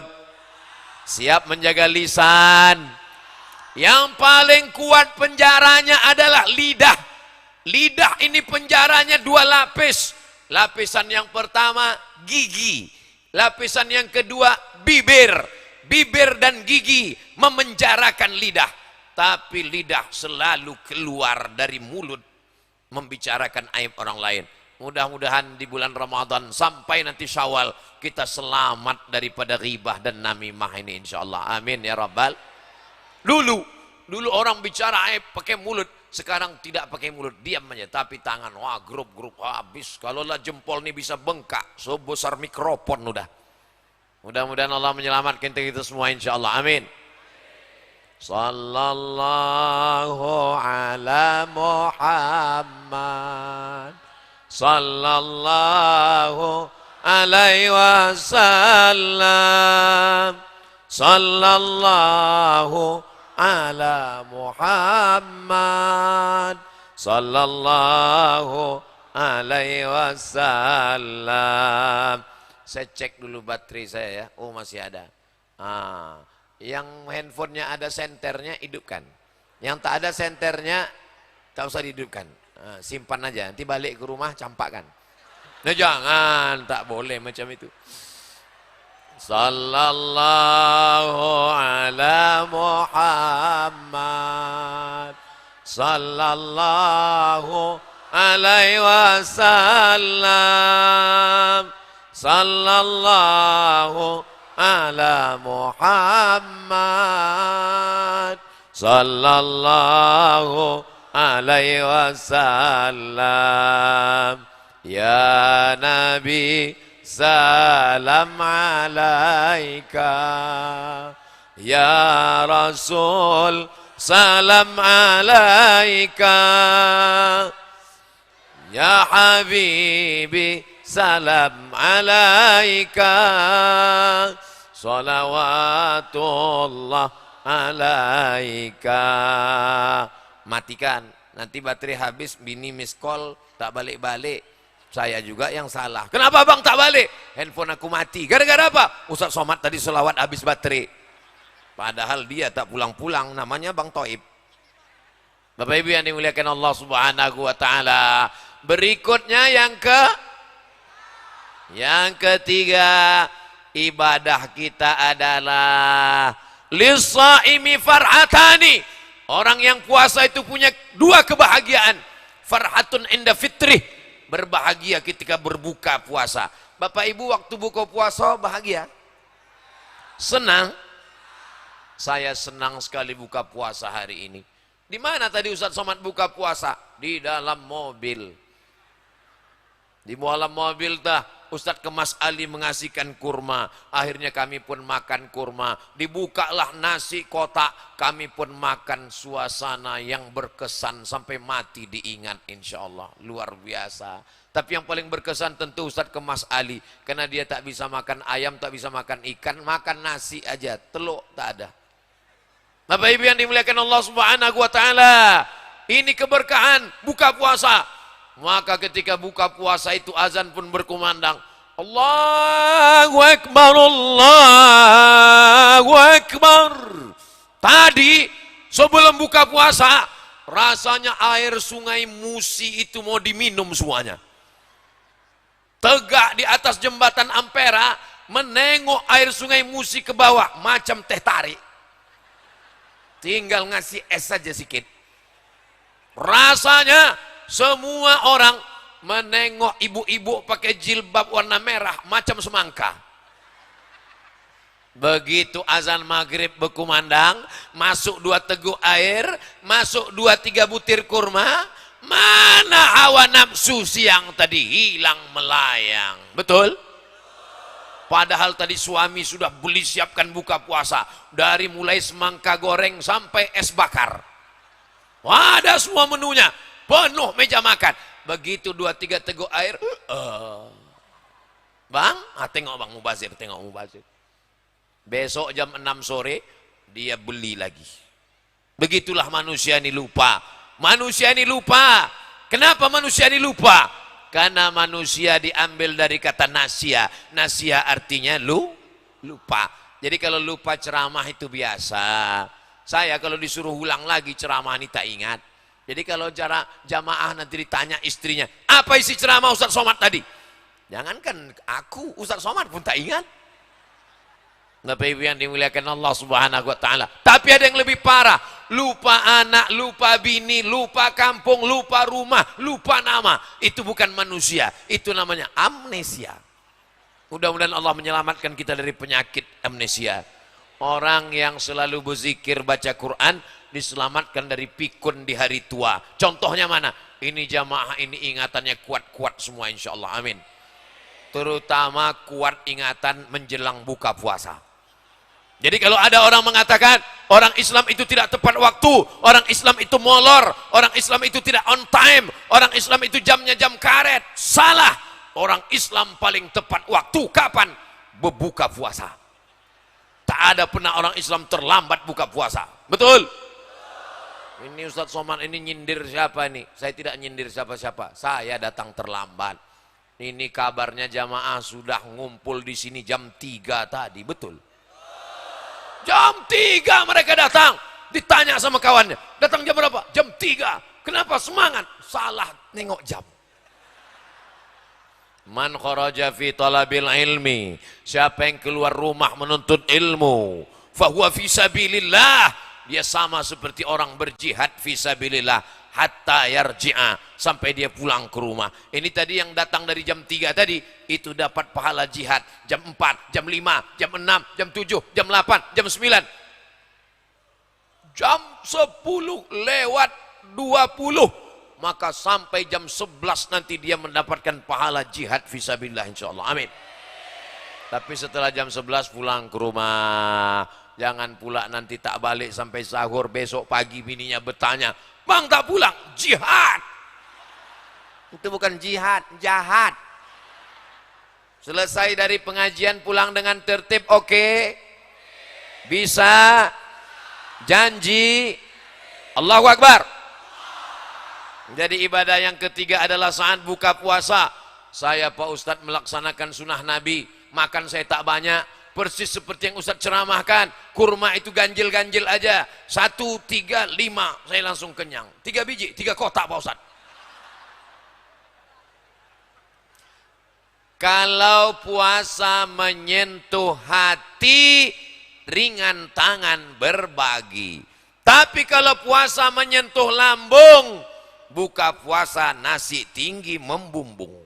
siap menjaga lisan. Yang paling kuat penjaranya adalah lidah. Lidah ini penjaranya 2 lapis. Lapisan yang pertama gigi, lapisan yang kedua bibir. Bibir dan gigi memenjarakan lidah. Tapi lidah selalu keluar dari mulut membicarakan aib orang lain. Mudah-mudahan di bulan Ramadan sampai nanti Syawal kita selamat daripada ghibah dan namimah ini insyaallah. Amin ya rabbal. Dulu orang bicara aib pakai mulut, sekarang tidak pakai mulut, diam aja, tapi tangan, wah grup habis. Kalaulah jempol ini bisa bengkak sebesar mikrofon udah. Mudah-mudahan Allah menyelamatkan kita semua insyaallah. Amin. Sallallahu ala Muhammad, sallallahu alaihi wasallam, sallallahu ala Muhammad, sallallahu alaihi wasallam. Saya cek dulu baterai saya ya. Oh masih ada. Yang handphonenya ada senternya hidupkan. Yang tak ada senternya tak usah dihidupkan. Simpan aja. Nanti balik ke rumah campakkan. Nah jangan, tak boleh macam itu. Sallallahu ala Muhammad, sallallahu alaihi wasallam, sallallahu ala Muhammad, sallallahu alaihi wasallam. Ya Nabi salam alaika, ya Rasul salam alaika, ya Habibi salam alaika, salawatullah alaika. Matikan, nanti baterai habis, bini miss call tak balik-balik. Saya juga yang salah. Kenapa bang tak balik? Handphone aku mati. Gara-gara apa? Ustaz Somad tadi selawat habis baterai. Padahal dia tak pulang-pulang, namanya Bang Toib. Bapak Ibu yang dimuliakan Allah Subhanahu wa taala. Berikutnya yang ketiga, ibadah kita adalah lis-shaimi farhatani. Orang yang puasa itu punya dua kebahagiaan. Farhatun inda fitrih, berbahagia ketika berbuka puasa. Bapak Ibu waktu buka puasa bahagia? Senang? Saya senang sekali buka puasa hari ini. Di mana tadi Ustaz Somad buka puasa? Di dalam mobil. Di dalam mobil Ustaz Kemas Ali mengasihkan kurma. Akhirnya kami pun makan kurma. Dibukalah nasi kotak. Kami pun makan, suasana yang berkesan sampai mati diingat insya Allah. Luar biasa. Tapi yang paling berkesan tentu Ustaz Kemas Ali. Karena dia tak bisa makan ayam, tak bisa makan ikan. Makan nasi aja, telur tak ada. Bapak Ibu yang dimuliakan Allah Subhanahu wa taala, ini keberkahan buka puasa. Maka ketika buka puasa itu azan pun berkumandang. Allahu Akbar, Allahu Akbar. Tadi sebelum buka puasa, rasanya air sungai Musi itu mau diminum semuanya. Tegak di atas jembatan Ampera, menengok air sungai Musi ke bawah, macam teh tarik. Tinggal ngasih es saja sedikit. Rasanya semua orang menengok ibu-ibu pakai jilbab warna merah macam semangka. Begitu azan maghrib berkumandang, masuk 2 teguk air, masuk 2-3 butir kurma, mana hawa nafsu siang tadi hilang melayang. Betul? Padahal tadi suami sudah beli siapkan buka puasa. Dari mulai semangka goreng sampai es bakar. Ada semua menunya. Penuh meja makan. Begitu 2-3 teguk air. Bang, tengok Bang Mubazir, tengok Mubazir. Besok jam 6 sore, dia beli lagi. Begitulah manusia ini lupa. Manusia ini lupa. Kenapa manusia ini lupa? Karena manusia diambil dari kata nasia. Nasia artinya lupa. Jadi kalau lupa ceramah itu biasa. Saya kalau disuruh ulang lagi ceramah ini tak ingat. Jadi kalau jamaah nanti ditanya istrinya, apa isi ceramah Ustaz Somad tadi? Jangankan aku, Ustaz Somad pun tak ingat. Bapak Ibu yang dimuliakan Allah Subhanahu wa taala. Tapi ada yang lebih parah, lupa anak, lupa bini, lupa kampung, lupa rumah, lupa nama. Itu bukan manusia, itu namanya amnesia. Mudah-mudahan Allah menyelamatkan kita dari penyakit amnesia. Orang yang selalu berzikir baca Quran diselamatkan dari pikun di hari tua. Contohnya mana? Ini jamaah ini ingatannya kuat-kuat semua insyaallah. Amin. Terutama kuat ingatan menjelang buka puasa. Jadi kalau ada orang mengatakan orang Islam itu tidak tepat waktu, orang Islam itu molor, orang Islam itu tidak on time, orang Islam itu jamnya jam karet, salah. Orang Islam paling tepat waktu kapan? Berbuka puasa. Tak ada pernah orang Islam terlambat buka puasa. Betul? Ini Ustaz Somad ini nyindir siapa ini? Saya tidak nyindir siapa-siapa. Saya datang terlambat. Ini kabarnya jamaah sudah ngumpul di sini jam 3 tadi, betul? Jam 3 mereka datang. Ditanya sama kawannya, datang jam berapa? Jam 3. Kenapa semangat? Salah nengok jam. Man kharaja fi talabil ilmi. Siapa yang keluar rumah menuntut ilmu, fahuwa fi sabilillah. Dia sama seperti orang berjihad fi sabilillah hatta yarji'a, sampai dia pulang ke rumah. Ini tadi yang datang dari jam 3 tadi, itu dapat pahala jihad. Jam 4, jam 5, jam 6, jam 7, jam 8, jam 9. Jam 10 lewat 20, maka sampai jam 11 nanti dia mendapatkan pahala jihad fisabilillah insyaallah. Amin. Tapi setelah jam 11 pulang ke rumah. Jangan pula nanti tak balik sampai sahur, besok pagi bininya bertanya, "Bang tak pulang?" Jihad. Itu bukan jihad, jahat. Selesai dari pengajian pulang dengan tertib, oke? Bisa? Janji? Allahu Akbar. Jadi ibadah yang ketiga adalah saat buka puasa. Saya Pak Ustadz melaksanakan sunnah Nabi. Makan saya tak banyak. persis seperti yang Ustadz ceramahkan. Kurma itu ganjil-ganjil aja. 1, 3, 5, saya langsung kenyang. 3 biji, 3 kotak Pak Ustadz. Kalau puasa menyentuh hati, ringan tangan berbagi. Tapi kalau puasa menyentuh lambung, buka puasa nasi tinggi membumbung.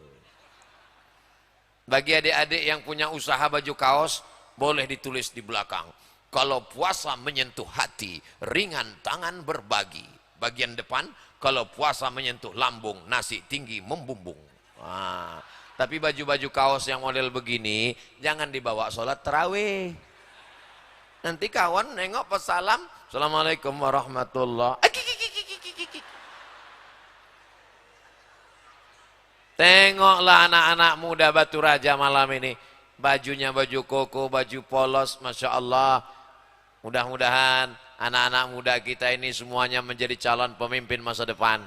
Bagi adik-adik yang punya usaha baju kaos, boleh ditulis di belakang. Kalau puasa menyentuh hati, ringan tangan berbagi. Bagian depan, kalau puasa menyentuh lambung, nasi tinggi membumbung. Nah, tapi baju-baju kaos yang model begini, jangan dibawa sholat tarawih. Nanti kawan nengok pas salam, Assalamualaikum warahmatullahi. Tengoklah anak-anak muda Batu Raja malam ini. Bajunya baju koko, baju polos, Masya Allah. Mudah-mudahan anak-anak muda kita ini semuanya menjadi calon pemimpin masa depan.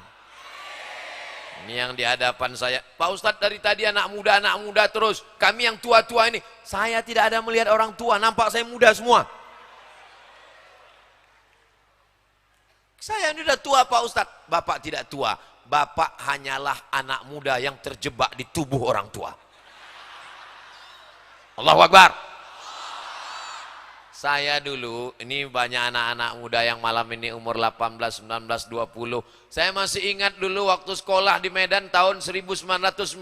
Ini yang di hadapan saya. Pak Ustadz dari tadi anak muda terus. Kami yang tua-tua ini. Saya tidak ada melihat orang tua, nampak saya muda semua. Saya ini udah tua Pak Ustadz. Bapak tidak tua. Bapak hanyalah anak muda yang terjebak di tubuh orang tua. Allahu Akbar. Saya dulu, ini banyak anak-anak muda yang malam ini umur 18, 19, 20. Saya masih ingat dulu waktu sekolah di Medan tahun 1992.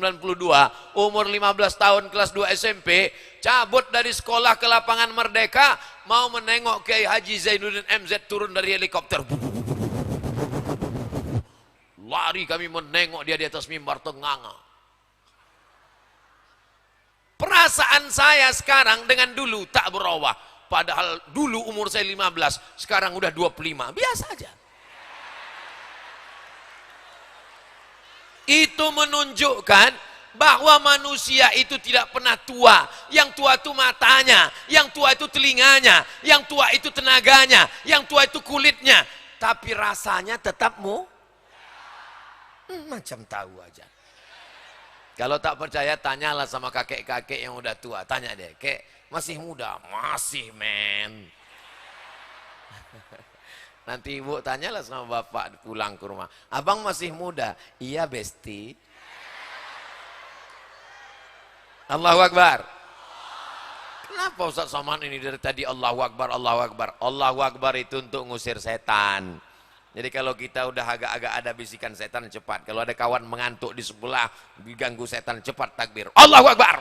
Umur 15 tahun kelas 2 SMP. Cabut dari sekolah ke lapangan Merdeka. Mau menengok Kiai Haji Zainuddin MZ turun dari helikopter. Lari kami menengok dia di atas mimbar tenganga. Perasaan saya sekarang dengan dulu tak berubah. Padahal dulu umur saya 15, sekarang udah 25. Biasa aja. Itu menunjukkan bahwa manusia itu tidak pernah tua. Yang tua itu matanya, yang tua itu telinganya, yang tua itu tenaganya, yang tua itu kulitnya. Tapi rasanya tetap macam tahu aja. Kalau tak percaya tanyalah sama kakek-kakek yang udah tua. Tanya deh, kek masih muda? Masih men. Nanti ibu tanyalah sama bapak pulang ke rumah. Abang masih muda? Iya besti. Allahu Akbar. Kenapa Ustaz Somad ini dari tadi Allahu Akbar, Allahu Akbar? Allahu Akbar itu untuk ngusir setan. Jadi kalau kita udah agak-agak ada bisikan setan, cepat. Kalau ada kawan mengantuk di sebelah, diganggu setan, cepat takbir. Allahu Akbar.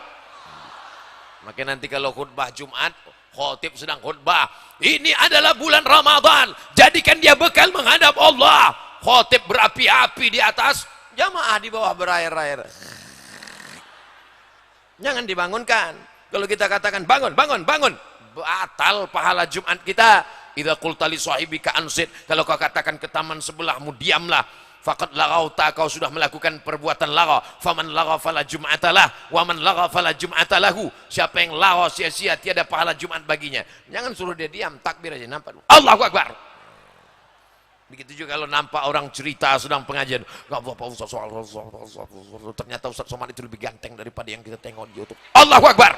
Maka nanti kalau khutbah Jumat, khotib sedang khutbah. Ini adalah bulan Ramadan. Jadikan dia bekal menghadap Allah. Khotib berapi-api di atas, jamaah di bawah berair-air. Jangan dibangunkan. Kalau kita katakan bangun, bangun, bangun, batal pahala Jumat kita. Idza qulta li sahibika ansit, kalau kau katakan ke taman sebelahmu diamlah, faqad laghauta, kau sudah melakukan perbuatan lagha. Faman lagha fala jum'atalah wa man lagha fala jum'atalahu. Siapa yang lagha sia-sia, tiada pahala Jumat baginya. Jangan suruh dia diam, takbir aja, nampak. Allahu Akbar. Begitu juga kalau nampak orang cerita sedang pengajian, enggak apa-apa Ustaz, ternyata Ustaz Somad itu lebih ganteng daripada yang kita tengok di YouTube. Allahu Akbar.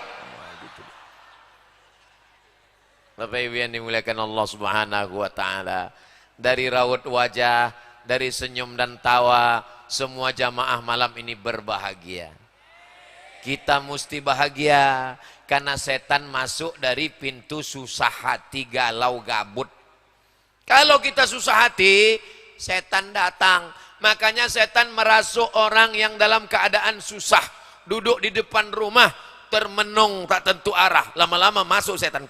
Bapak Ibu yang dimuliakan Allah Subhanahu wa taala, dari raut wajah, dari senyum dan tawa, semua jamaah malam ini berbahagia. Kita mesti bahagia karena setan masuk dari pintu susah hati, galau, gabut. Kalau kita susah hati, setan datang. Makanya setan merasuk orang yang dalam keadaan susah, duduk di depan rumah termenung tak tentu arah, lama-lama masuk setan.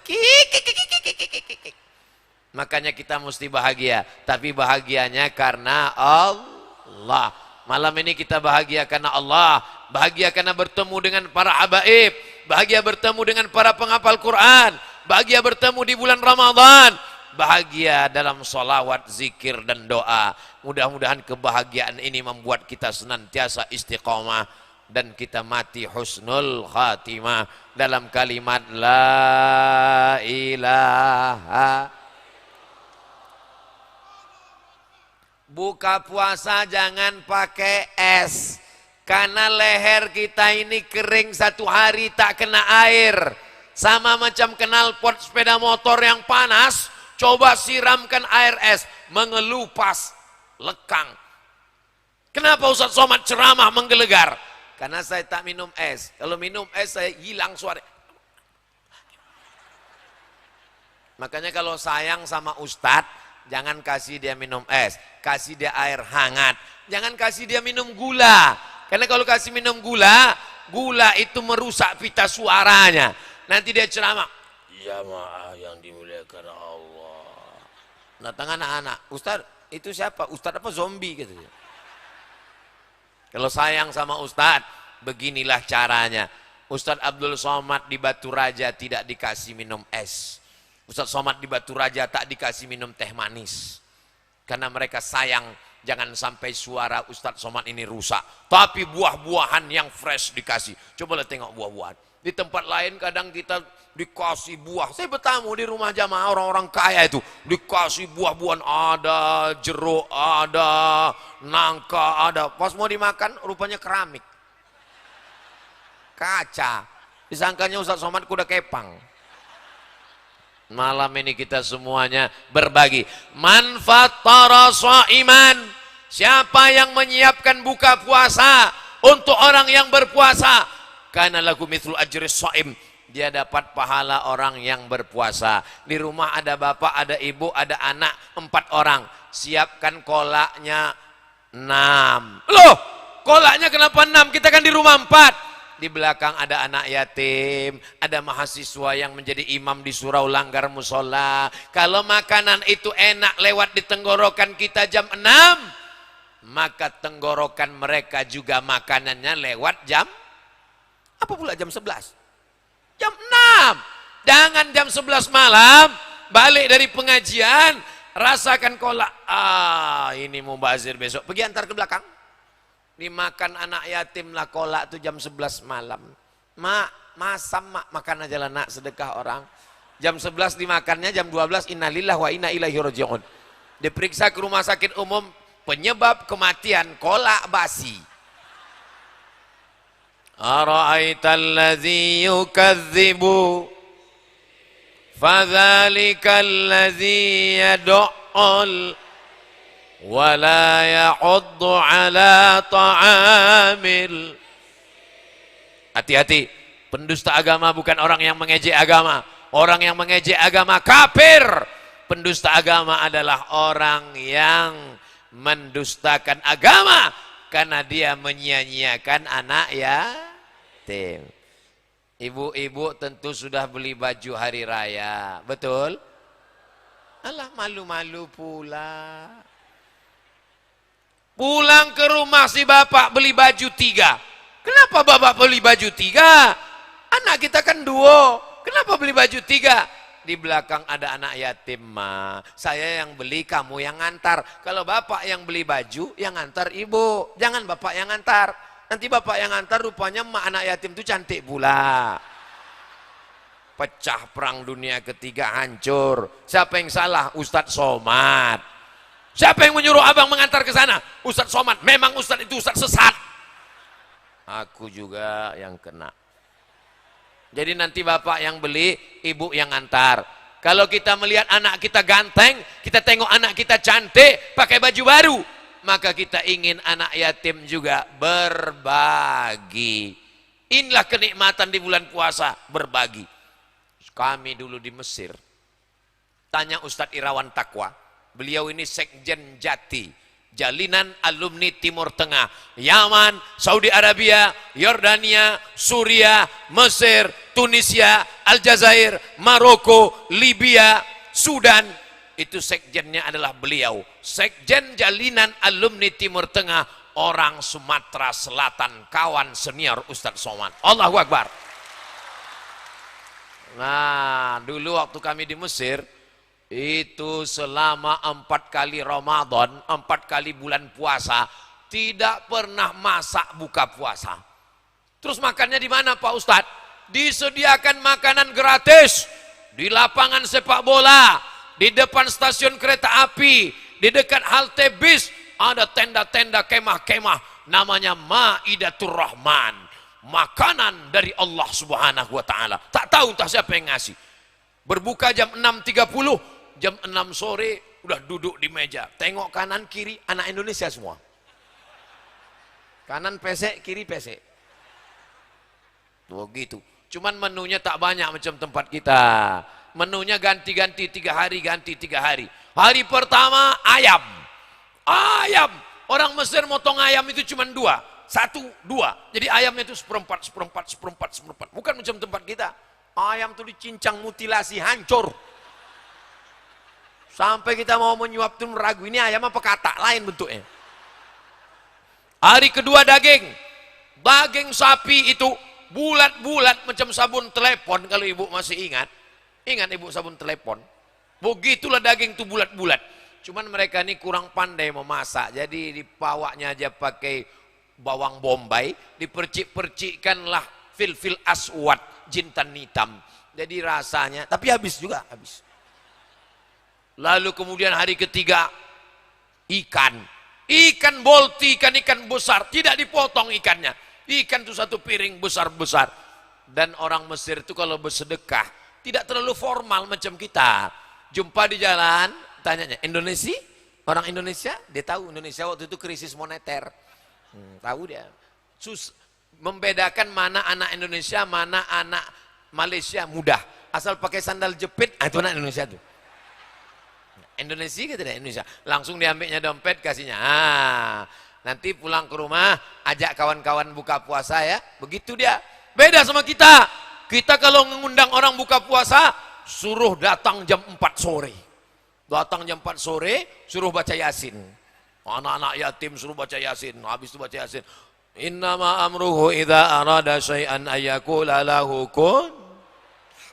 Makanya kita mesti bahagia, tapi bahagianya karena Allah. Malam ini kita bahagia karena Allah, bahagia karena bertemu dengan para habaib, bahagia bertemu dengan para penghafal Quran, bahagia bertemu di bulan Ramadan, bahagia dalam sholawat, zikir dan doa. Mudah-mudahan kebahagiaan ini membuat kita senantiasa istiqomah dan kita mati husnul khatimah dalam kalimat la ilaha. Buka puasa jangan pakai es, karena leher kita ini kering 1 hari tak kena air. Sama macam knalpot sepeda motor yang panas, coba siramkan air es, mengelupas, lekang. Kenapa Ustaz Somad ceramah menggelegar? Karena saya tak minum es. Kalau minum es saya hilang suara. Makanya kalau sayang sama Ustadz, jangan kasih dia minum es, kasih dia air hangat. Jangan kasih dia minum gula. Karena kalau kasih minum gula, gula itu merusak pita suaranya. Nanti dia ceramah, jamaah yang dimuliakan Allah. Datang anak-anak, Ustaz itu siapa? Ustaz apa zombie gitu. Kalau sayang sama Ustaz, beginilah caranya. Ustaz Abdul Somad di Batu Raja tidak dikasih minum es. Ustaz Somad di Batu Raja tak dikasih minum teh manis. Karena mereka sayang jangan sampai suara Ustaz Somad ini rusak. Tapi buah-buahan yang fresh dikasih. Cobalah tengok buah-buahan. Di tempat lain kadang kita dikasih buah. Saya bertamu di rumah jamaah orang-orang kaya itu. Dikasih buah-buahan, ada jeruk, ada nangka, ada. Pas mau dimakan rupanya keramik. Kaca. Disangkanya Ustaz Somad kuda kepang. Malam ini kita semuanya berbagi. Man fattara shaiman. Siapa yang menyiapkan buka puasa untuk orang yang berpuasa, karena lagu mithlu ajri shaim, dia dapat pahala orang yang berpuasa. Di rumah ada bapak, ada ibu, ada anak, 4 orang. Siapkan kolaknya 6. Loh, kolaknya kenapa 6? Kita kan di rumah 4. Di belakang ada anak yatim, ada mahasiswa yang menjadi imam di surau langgar musola. Kalau makanan itu enak lewat di tenggorokan kita jam 6, maka tenggorokan mereka juga makanannya lewat jam apa pula jam 11? Jam 6. Jangan jam 11 malam balik dari pengajian rasakan kolak. Ini mubazir besok. Pergi antar ke belakang. Dimakan anak yatim lah kolak tuh jam 11 malam. Mak, masam mak, makan aja lah nak, sedekah orang. Jam 11 dimakannya, jam 12 innalillah wa inna ilaihi raji'un. Diperiksa ke rumah sakit umum, penyebab kematian kolak basi. Ara'aital ladzi yukadzibu fadzalikal ladzi yad'ul wala ya'uddu ala ta'amil. Hati-hati, pendusta agama bukan orang yang mengejek agama. Orang yang mengejek agama kafir. Pendusta agama adalah orang yang mendustakan agama karena dia menyia-nyiakan anak yatim. Ibu-ibu tentu sudah beli baju hari raya, betul? Alah, malu-malu pula. Pulang ke rumah si bapak beli baju 3. Kenapa bapak beli baju 3? Anak kita kan 2. Kenapa beli baju 3? Di belakang ada anak yatim, ma. Saya yang beli, kamu yang ngantar. Kalau bapak yang beli baju, yang ngantar ibu. Jangan bapak yang ngantar. Nanti bapak yang ngantar rupanya ma anak yatim itu cantik pula. Pecah perang dunia ketiga, hancur. Siapa yang salah? Ustadz Somad. Siapa yang menyuruh abang mengantar ke sana? Ustadz Somad. Memang Ustadz itu Ustadz sesat. Aku juga yang kena. Jadi nanti bapak yang beli, ibu yang antar. Kalau kita melihat anak kita ganteng, kita tengok anak kita cantik, pakai baju baru, maka kita ingin anak yatim juga berbagi. Inilah kenikmatan di bulan puasa, berbagi. Kami dulu di Mesir, tanya Ustadz Irawan Takwa, beliau ini sekjen Jati, Jalinan Alumni Timur Tengah, Yaman, Saudi Arabia, Yordania, Suria, Mesir, Tunisia, Aljazair, Maroko, Libya, Sudan. Itu sekjennya adalah beliau. Sekjen Jalinan Alumni Timur Tengah, orang Sumatera Selatan, kawan senior Ustadz Somad. Allahu Akbar. Nah, dulu waktu kami di Mesir, itu selama 4 kali Ramadan, 4 kali bulan puasa, tidak pernah masak buka puasa. Terus makannya di mana Pak Ustadz? Disediakan makanan gratis di lapangan sepak bola, di depan stasiun kereta api, di dekat halte bis ada tenda-tenda kemah-kemah, namanya Maidatur Rahman. makanan dari Allah Subhanahu wa taala. Tak tahu entah siapa yang ngasih. Berbuka jam 6.30, jam 6 sore udah duduk di meja. Tengok kanan kiri anak Indonesia semua. Kanan pesek, kiri pesek. Begitu. Cuman menunya tak banyak macam tempat kita. Menunya ganti-ganti 3 hari, ganti 3 hari. Hari pertama ayam. Ayam. Orang Mesir motong ayam itu cuma 2. 1, 2. Jadi ayamnya itu seperempat. Bukan macam tempat kita. Ayam itu dicincang, mutilasi, hancur. Sampai kita mau menyuap itu meragu. Ini ayam apa katak lain bentuknya. Hari kedua daging. Daging sapi itu bulat-bulat macam sabun telepon. Kalau ibu masih ingat. Ingat ibu sabun telepon. Begitulah daging itu bulat-bulat. Cuman mereka ini kurang pandai memasak. Jadi dipawaknya aja pakai bawang bombay. Dipercik-percikkanlah fil aswad. Jintan hitam. Jadi rasanya. Tapi habis juga. Habis. Lalu kemudian hari ketiga. Ikan. Ikan bolti, ikan besar. Tidak dipotong ikannya. Ikan itu 1 piring besar-besar. Dan orang Mesir itu kalau bersedekah. Tidak terlalu formal macam kita. Jumpa di jalan. Tanyanya, Indonesia? Orang Indonesia? Dia tahu Indonesia waktu itu krisis moneter. Tahu dia. Membedakan mana anak Indonesia, mana anak Malaysia mudah. Asal pakai sandal jepit, itu anak Indonesia tuh. Indonesia gitu deh, Indonesia. Langsung diambilnya dompet, kasihnya. Nanti pulang ke rumah, ajak kawan-kawan buka puasa ya. Begitu dia. Beda sama kita. Kita kalau mengundang orang buka puasa, suruh datang jam 4 sore. Datang jam 4 sore, suruh baca Yasin. Anak-anak yatim suruh baca Yasin. Habis itu baca Yasin. Innama amruhu idza arada syai'an ayyakula lahu kun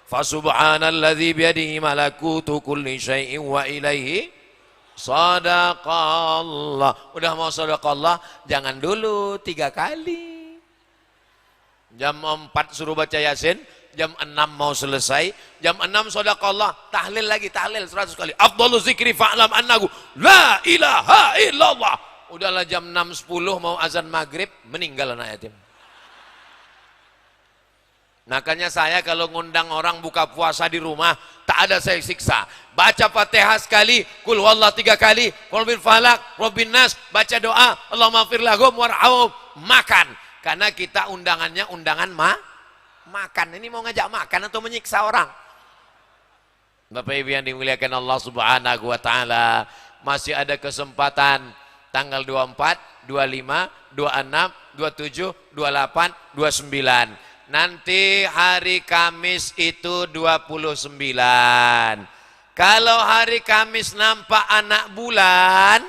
fasubhanalladzi biyadihi malakutu kulli syai'in wa ilaihi sadaqallah. Udah mau sadaqallah, jangan dulu 3 kali. Jam 4 suruh baca Yasin, jam 6 mau selesai, jam 6 sadaqallah, tahlil lagi, tahlil 100 kali. Afdhalu zikri fa'lam annahu la ilaha illallah. Udahlah jam 6.10 mau azan maghrib, meninggal anak yatim. Makanya saya kalau ngundang orang buka puasa di rumah, tak ada saya siksa. Baca Fatihah sekali, kul huwallah 3 kali, qul bil falaq, rabbin nas, baca doa, Allahumma fir lahum warhamhum, makan. Karena kita undangannya undangan makan. Ini mau ngajak makan atau menyiksa orang? Bapak Ibu yang dimuliakan Allah Subhanahu wa taala, masih ada kesempatan tanggal 24, 25, 26, 27, 28, 29. Nanti hari Kamis itu 29. Kalau hari Kamis nampak anak bulan,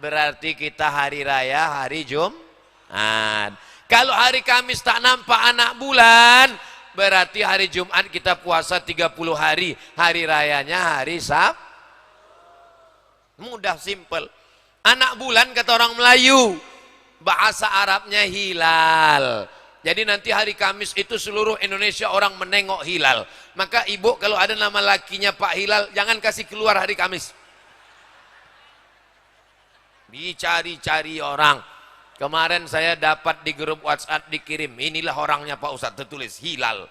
berarti kita hari raya hari Jumat. Kalau hari Kamis tak nampak anak bulan, berarti hari Jumat kita puasa 30 hari. Hari rayanya hari Sabtu. Mudah, simple. Anak bulan kata orang Melayu, bahasa Arabnya hilal. Jadi nanti hari Kamis itu seluruh Indonesia orang menengok hilal. Maka ibu kalau ada nama lakinya Pak Hilal, jangan kasih keluar hari Kamis. Dicari-cari orang. Kemarin saya dapat di grup WhatsApp dikirim, inilah orangnya Pak Ustadz, tertulis hilal.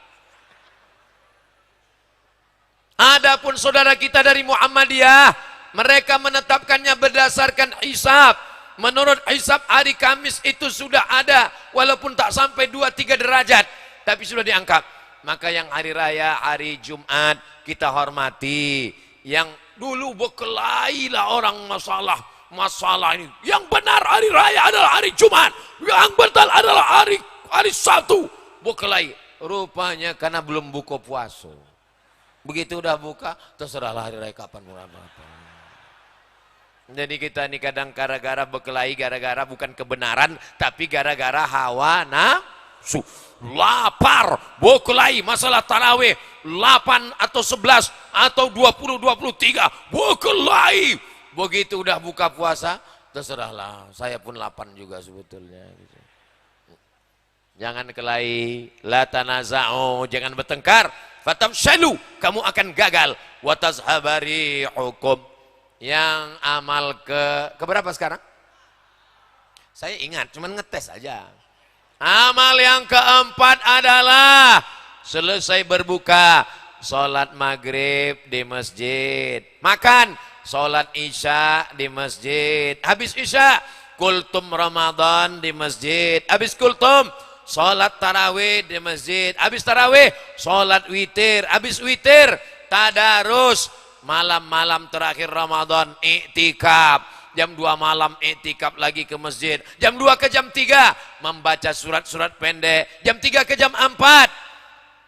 Adapun saudara kita dari Muhammadiyah, mereka menetapkannya berdasarkan hisab. Menurut hisab hari Kamis itu sudah ada, walaupun tak sampai 2-3 derajat, tapi sudah diangkat. Maka yang hari raya, hari Jumat kita hormati. Yang dulu berkelailah orang masalah ini. Yang benar hari raya adalah hari Jumat, yang betul adalah hari Sabtu. Berkelahi. Rupanya karena belum buka puasa. Begitu udah buka, terserahlah hari raya kapan apa. Jadi kita ini kadang gara-gara berkelahi, gara-gara bukan kebenaran, tapi gara-gara hawa nafsu. Lapar, berkelahi, masalah tarawih, 8 atau 11 atau 20, 23, berkelahi. Begitu udah buka puasa, terserahlah. Saya pun 8 juga sebetulnya. Jangan kelahi, la tanaza'u, jangan bertengkar. Fatamshalu, kamu akan gagal. Wa tazhabari hukum. Yang amal ke berapa sekarang? Saya ingat, cuman ngetes aja. Amal yang keempat adalah selesai berbuka, sholat maghrib di masjid, makan, sholat isya di masjid, habis isya kultum Ramadan di masjid, habis kultum sholat tarawih di masjid, habis tarawih sholat witir, habis witir tadarus, malam-malam terakhir Ramadan iktikaf, jam 2 malam iktikaf lagi ke masjid, jam 2 ke jam 3 membaca surat-surat pendek, jam 3 ke jam 4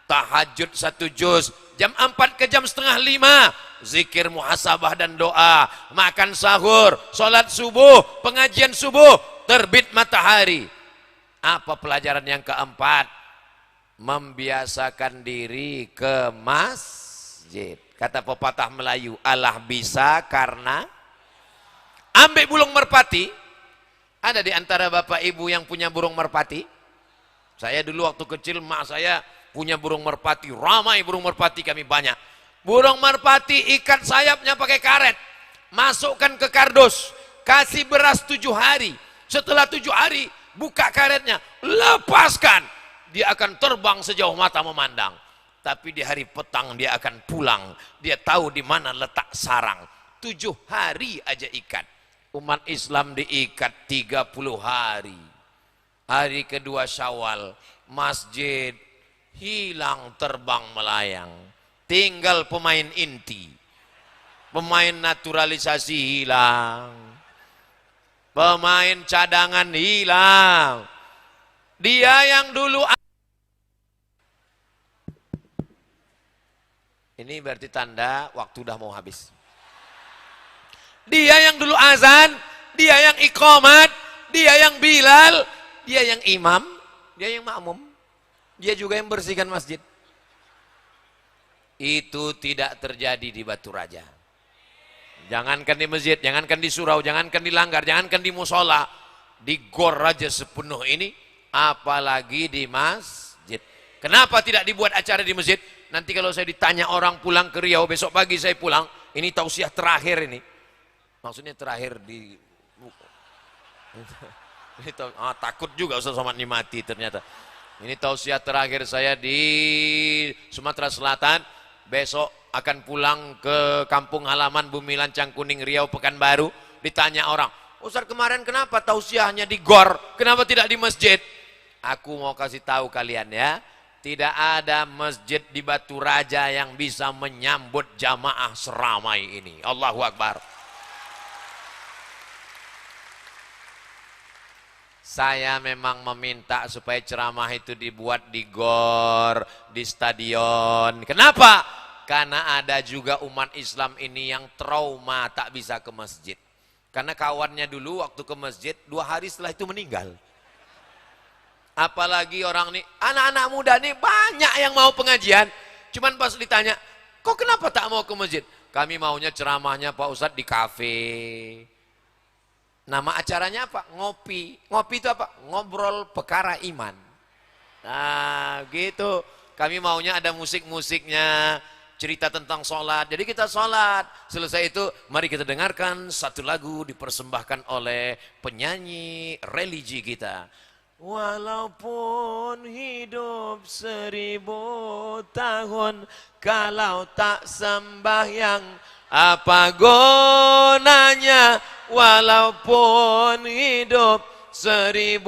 tahajud 1 juz, jam 4 ke jam setengah 5 zikir muhasabah dan doa, makan sahur, sholat subuh, pengajian subuh, terbit matahari. Apa pelajaran yang keempat? Membiasakan diri ke masjid. Kata pepatah Melayu, Allah bisa karena ambil burung merpati. Ada di antara bapak ibu yang punya burung merpati? Saya dulu waktu kecil mak saya punya burung merpati, ramai burung merpati kami banyak. Burung merpati ikat sayapnya pakai karet, masukkan ke kardus, kasih beras 7 hari. Setelah 7 hari buka karetnya, lepaskan, dia akan terbang sejauh mata memandang. Tapi di hari petang dia akan pulang, dia tahu di mana letak sarang. 7 hari aja ikat. Umat Islam diikat 30 hari. Hari kedua Syawal, masjid hilang terbang melayang. Tinggal pemain inti. Pemain naturalisasi hilang. Pemain cadangan hilang. Dia yang dulu, ini berarti tanda waktu udah mau habis. Dia yang dulu azan, dia yang iqamat, dia yang bilal, dia yang imam, dia yang makmum, dia juga yang bersihkan masjid. Itu tidak terjadi di Batu Raja. Jangankan di masjid, jangankan di surau, jangankan di langgar, jangankan di musola, di gor raja sepenuh ini, apalagi di masjid. Kenapa tidak dibuat acara di masjid? Nanti kalau saya ditanya orang pulang ke Riau, besok pagi saya pulang, ini tausiah terakhir ini. Maksudnya terakhir di takut juga Ustaz Somad mati ternyata. Ini tausiah terakhir saya di Sumatera Selatan. Besok akan pulang ke kampung halaman Bumi Lancang Kuning Riau Pekanbaru. Ditanya orang, Ustaz kemarin kenapa tausiahnya di gor? Kenapa tidak di masjid? Aku mau kasih tahu kalian ya, tidak ada masjid di Batu Raja yang bisa menyambut jamaah seramai ini. Allahu Akbar. Saya memang meminta supaya ceramah itu dibuat di gor, di stadion. Kenapa? Karena ada juga umat Islam ini yang trauma tak bisa ke masjid. Karena kawannya dulu waktu ke masjid 2 hari setelah itu meninggal. Apalagi orang ini, anak-anak muda ini banyak yang mau pengajian. Cuman pas ditanya, kok kenapa tak mau ke masjid? Kami maunya ceramahnya Pak Ustadz di kafe. Nama acaranya apa? Ngopi. Ngopi itu apa? Ngobrol perkara iman. Nah gitu. Kami maunya ada musik-musiknya, cerita tentang sholat. Jadi kita sholat. Selesai itu mari kita dengarkan satu lagu dipersembahkan oleh penyanyi religi kita. Walaupun hidup 1000 tahun, kalau tak sembahyang apa gunanya? Walaupun hidup 1000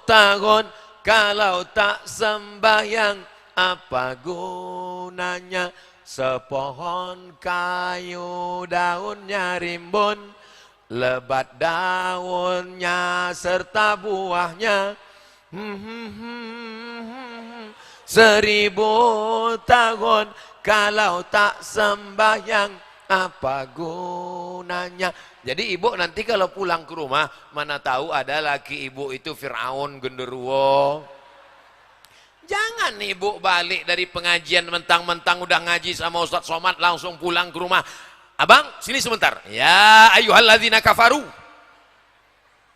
tahun, kalau tak sembahyang apa gunanya? Sepohon kayu daunnya rimbun, lebat daunnya serta buahnya. 1000 tahun kalau tak sembahyang apa gunanya? Jadi ibu nanti kalau pulang ke rumah, mana tahu ada laki ibu itu Fir'aun genderuwo. Jangan ibu balik dari pengajian mentang-mentang udah ngaji sama Ustaz Somad langsung pulang ke rumah. Abang, sini sebentar. Ya ayyuhalladzina kafaru.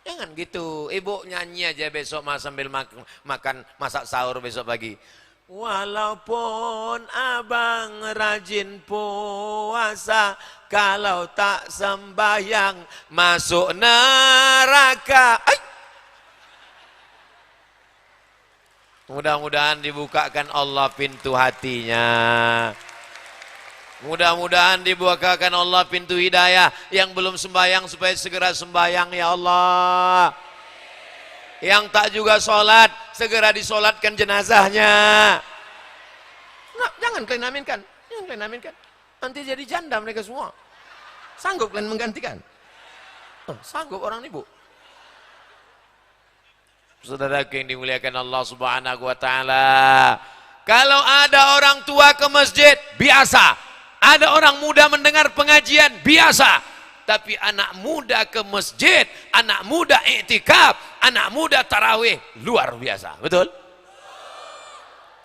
Jangan gitu. Ibu nyanyi aja besok sambil makan masak sahur besok pagi. Walaupun abang rajin puasa, kalau tak sembahyang masuk neraka. Mudah-mudahan dibukakan Allah pintu hatinya. Mudah-mudahan dibukakan Allah pintu hidayah. Yang belum sembahyang supaya segera sembahyang ya Allah. Yang tak juga sholat, segera disolatkan jenazahnya. Nah, jangan kalian aminkan. Jangan kalian aminkan. Nanti jadi janda mereka semua. Sanggup kalian menggantikan? Oh, sanggup orang ibu. Saudaraku yang dimuliakan Allah Subhanahu wa taala. Kalau ada orang tua ke masjid, biasa. Ada orang muda mendengar pengajian, biasa. Tapi anak muda ke masjid, anak muda iktikaf, anak muda tarawih, luar biasa. Betul?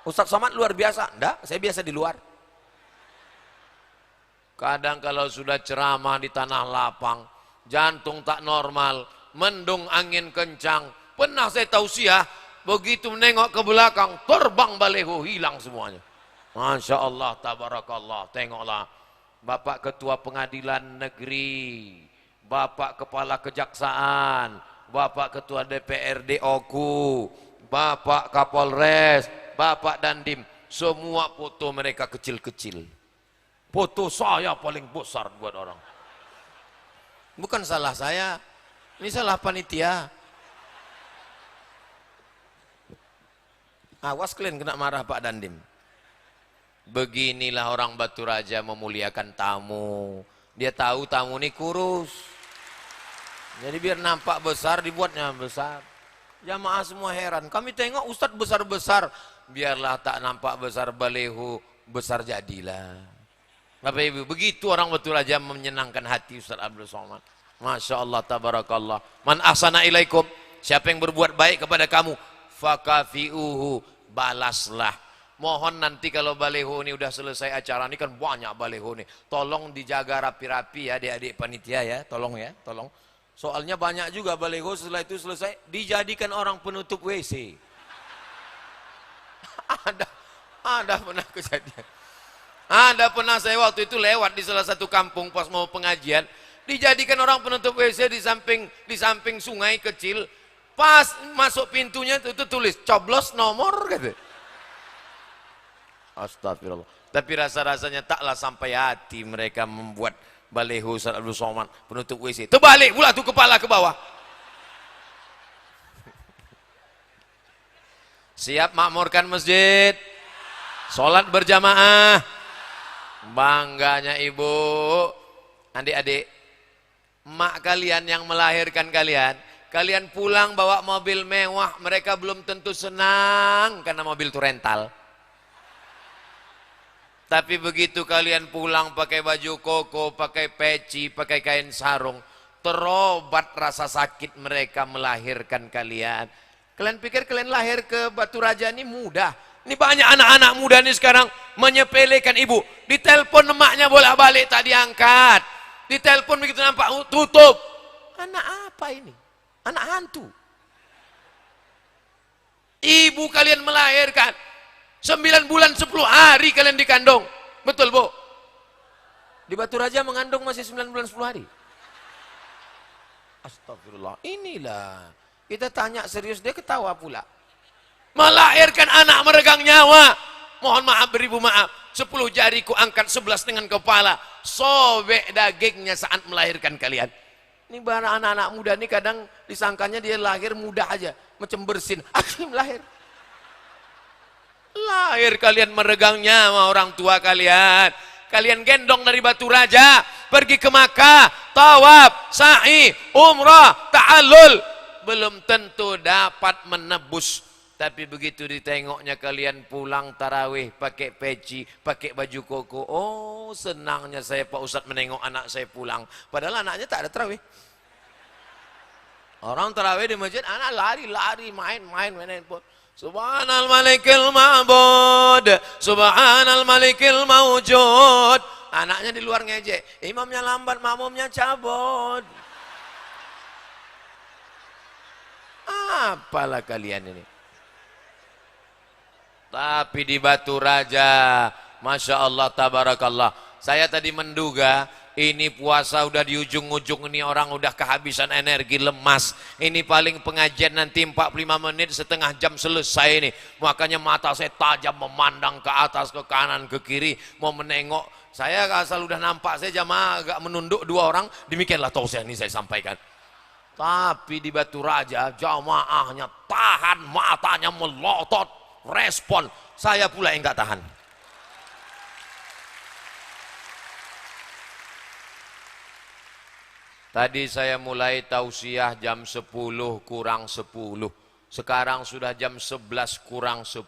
Ustaz Somad luar biasa? Enggak, saya biasa di luar. Kadang kalau sudah ceramah di tanah lapang, jantung tak normal, mendung angin kencang, pernah saya tausiah, begitu menengok ke belakang, terbang baleho, hilang semuanya. Masya Allah, tabarakallah, tengoklah. Bapak Ketua Pengadilan Negeri, Bapak Kepala Kejaksaan, Bapak Ketua DPRD OKU, Bapak Kapolres, Bapak Dandim, semua foto mereka kecil-kecil. Foto saya paling besar buat orang. Bukan salah saya, ini salah panitia. Awas kalian kena marah Pak Dandim. Beginilah orang Batu Raja memuliakan tamu. Dia tahu tamu ini kurus. Jadi biar nampak besar dibuatnya besar. Jamaah semua heran. Kami tengok Ustadz besar-besar. Biarlah tak nampak besar baleho, besar jadilah. Bapak Ibu, begitu orang Batu Raja menyenangkan hati Ustadz Abdul Somad. Masya Allah, tabarakallah. Man ahsana ilaikum. Siapa yang berbuat baik kepada kamu, fakafi'uhu, balaslah. Mohon nanti kalau baleho ini udah selesai acara ini, kan banyak baleho nih, tolong dijaga rapi-rapi ya adik-adik panitia ya, tolong ya, tolong. Soalnya banyak juga baleho setelah itu selesai dijadikan orang penutup WC. ada pernah kejadian. Ada pernah saya waktu itu lewat di salah satu kampung pas mau pengajian, dijadikan orang penutup WC di samping sungai kecil. Pas masuk pintunya itu tulis coblos nomor gitu. Astagfirullah. Tapi rasa-rasanya taklah sampai hati mereka membuat baleho Ustaz Abdul Somad penutup WC. Terbalik pula tuh kepala ke bawah. Siap makmurkan masjid. Sholat berjamaah. Bangganya ibu. Adik-adik, emak kalian yang melahirkan kalian, kalian pulang bawa mobil mewah, mereka belum tentu senang karena mobil itu rental. Tapi begitu kalian pulang pakai baju koko, pakai peci, pakai kain sarung, terobat rasa sakit mereka melahirkan kalian. Kalian pikir kalian lahir ke Batu Raja ini mudah? Ini banyak anak-anak muda nih sekarang menyepelekan ibu. Ditelepon emaknya bolak-balik tak diangkat. Ditelepon begitu nampak tutup. Anak apa ini? Anak hantu. Ibu kalian melahirkan 9 bulan 10 hari kalian dikandung. Betul Bu? Di Batu Raja mengandung masih 9 bulan 10 hari. Astagfirullah. Inilah. Kita tanya serius, dia ketawa pula. Melahirkan anak meregang nyawa. Mohon maaf beribu maaf. 10 jari ku angkat 11 dengan kepala. Sobek dagingnya saat melahirkan kalian. Ini barang anak-anak muda ini kadang disangkanya dia lahir muda aja. Macam bersin. Akhirnya lahir. Lahir kalian meregang nyawa orang tua kalian. Kalian gendong dari Batu Raja, pergi ke Makkah, tawaf, sa'i, umrah, ta'allul. Belum tentu dapat menebus. Tapi begitu ditengoknya kalian pulang tarawih, pakai peci, pakai baju koko. Oh, senangnya saya Pak Ustadz menengok anak saya pulang. Padahal anaknya tak ada tarawih. Orang tarawih di masjid, anak lari-lari, main handphone. Subhanal malikil ma'bud, subhanal malikil mawjud. Anaknya di luar ngejek, imamnya lambat, makmumnya cabut. Apalah kalian ini. Tapi di Batu Raja, Masya Allah, tabarakallah. Saya tadi menduga Ini puasa udah di ujung-ujung, ini orang udah kehabisan energi, lemas. Ini paling pengajian nanti 45 menit, setengah jam selesai ini. Makanya mata saya tajam memandang ke atas, ke kanan, ke kiri, mau menengok. Saya asal udah nampak saya jamaah agak menunduk 2 orang, demikianlah tausiah ini saya sampaikan. Tapi di Batu Raja jamaahnya tahan, matanya melotot, respon. Saya pula yang enggak tahan. Tadi saya mulai tausiah jam 10 kurang 10. Sekarang sudah jam 11 kurang 10.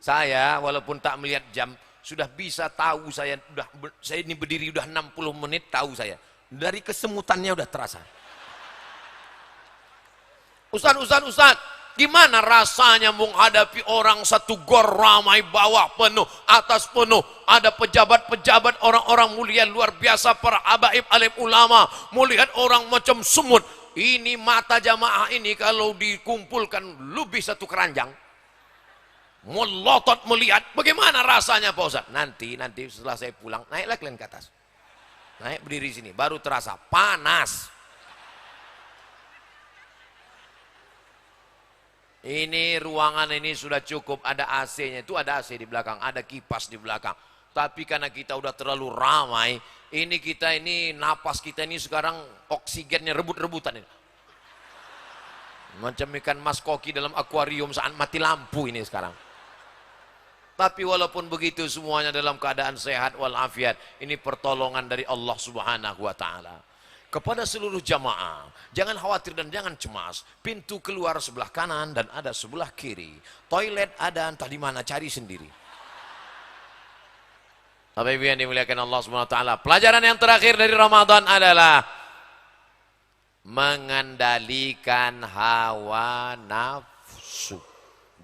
Saya walaupun tak melihat jam, sudah bisa tahu saya ini berdiri udah 60 menit, tahu saya. Dari kesemutannya udah terasa. Ustaz, gimana rasanya menghadapi orang satu gor ramai, bawah penuh, atas penuh, ada pejabat-pejabat, orang-orang mulia luar biasa, para habaib, alim ulama, melihat orang macam semut. Ini mata jamaah ini kalau dikumpulkan lebih 1 keranjang, melotot melihat. Bagaimana rasanya Pak Ustaz? Nanti setelah saya pulang, naiklah kalian ke atas, naik berdiri sini, baru terasa panas. Ini ruangan ini sudah cukup, ada AC-nya, itu ada AC di belakang, ada kipas di belakang. Tapi karena kita udah terlalu ramai, ini kita ini napas kita ini sekarang oksigennya rebut-rebutan ini. Macam ikan mas koki dalam akuarium saat mati lampu ini sekarang. Tapi walaupun begitu semuanya dalam keadaan sehat walafiat. Ini pertolongan dari Allah Subhanahu wa taala. Kepada seluruh jamaah, jangan khawatir dan jangan cemas. Pintu keluar sebelah kanan dan ada sebelah kiri. Toilet ada, entah di mana, cari sendiri. Bapak Ibu yang dimuliakan Allah Subhanahu wa taala. Pelajaran yang terakhir dari Ramadan adalah mengendalikan hawa nafsu.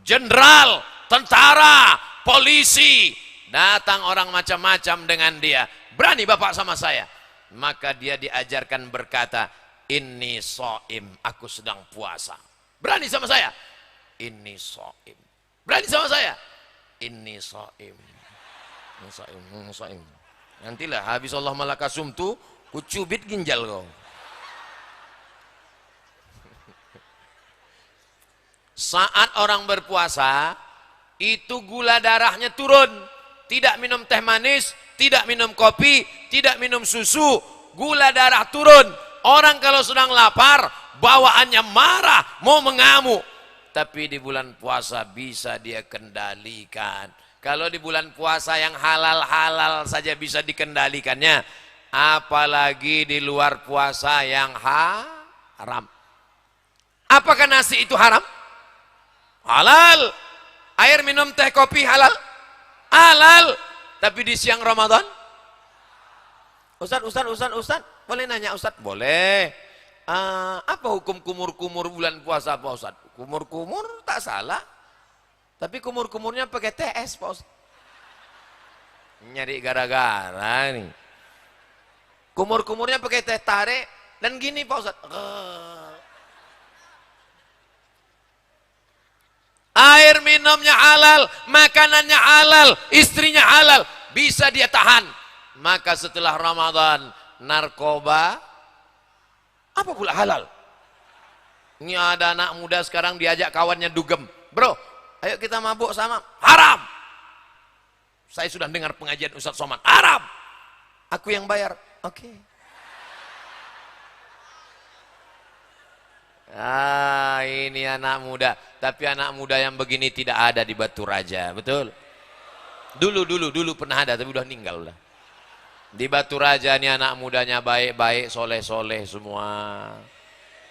Jenderal, tentara, polisi, datang orang macam-macam dengan dia. Berani Bapak sama saya? Maka dia diajarkan berkata, inni shaim, aku sedang puasa. Berani sama saya? Inni shaim. Berani sama saya? Inni shaim. Shaim. Nantilah habis Allah malakasum tu, kucubit ginjal kau. Saat orang berpuasa, itu gula darahnya turun. Tidak minum teh manis, tidak minum kopi, tidak minum susu, gula darah turun. Orang kalau sedang lapar, bawaannya marah, mau mengamuk. Tapi di bulan puasa bisa dia kendalikan. Kalau di bulan puasa yang halal-halal saja bisa dikendalikannya, apalagi di luar puasa yang haram. Apakah nasi itu haram? Halal. Air minum teh kopi halal? Halal. Tapi di siang Ramadan, Ustaz, boleh nanya Ustaz? Boleh. Apa hukum kumur-kumur bulan puasa Pak Ustaz? Kumur-kumur tak salah. Tapi kumur-kumurnya pakai TS Pak Ustaz. Nyari gara-gara nih. Kumur-kumurnya pakai teh tarik dan gini Pak Ustaz. Air minumnya halal, makanannya halal, istrinya halal, bisa dia tahan. Maka setelah Ramadan, narkoba, apa pula halal? Ini ada anak muda sekarang diajak kawannya dugem. Bro, ayo kita mabuk sama. Haram. Saya sudah dengar pengajian Ustaz Somad. Haram. Aku yang bayar. Oke. Ini anak muda. Tapi anak muda yang begini tidak ada di Batu Raja, betul? Dulu pernah ada, tapi udah meninggal lah. Di Batu Raja ini anak mudanya baik-baik, soleh-soleh semua.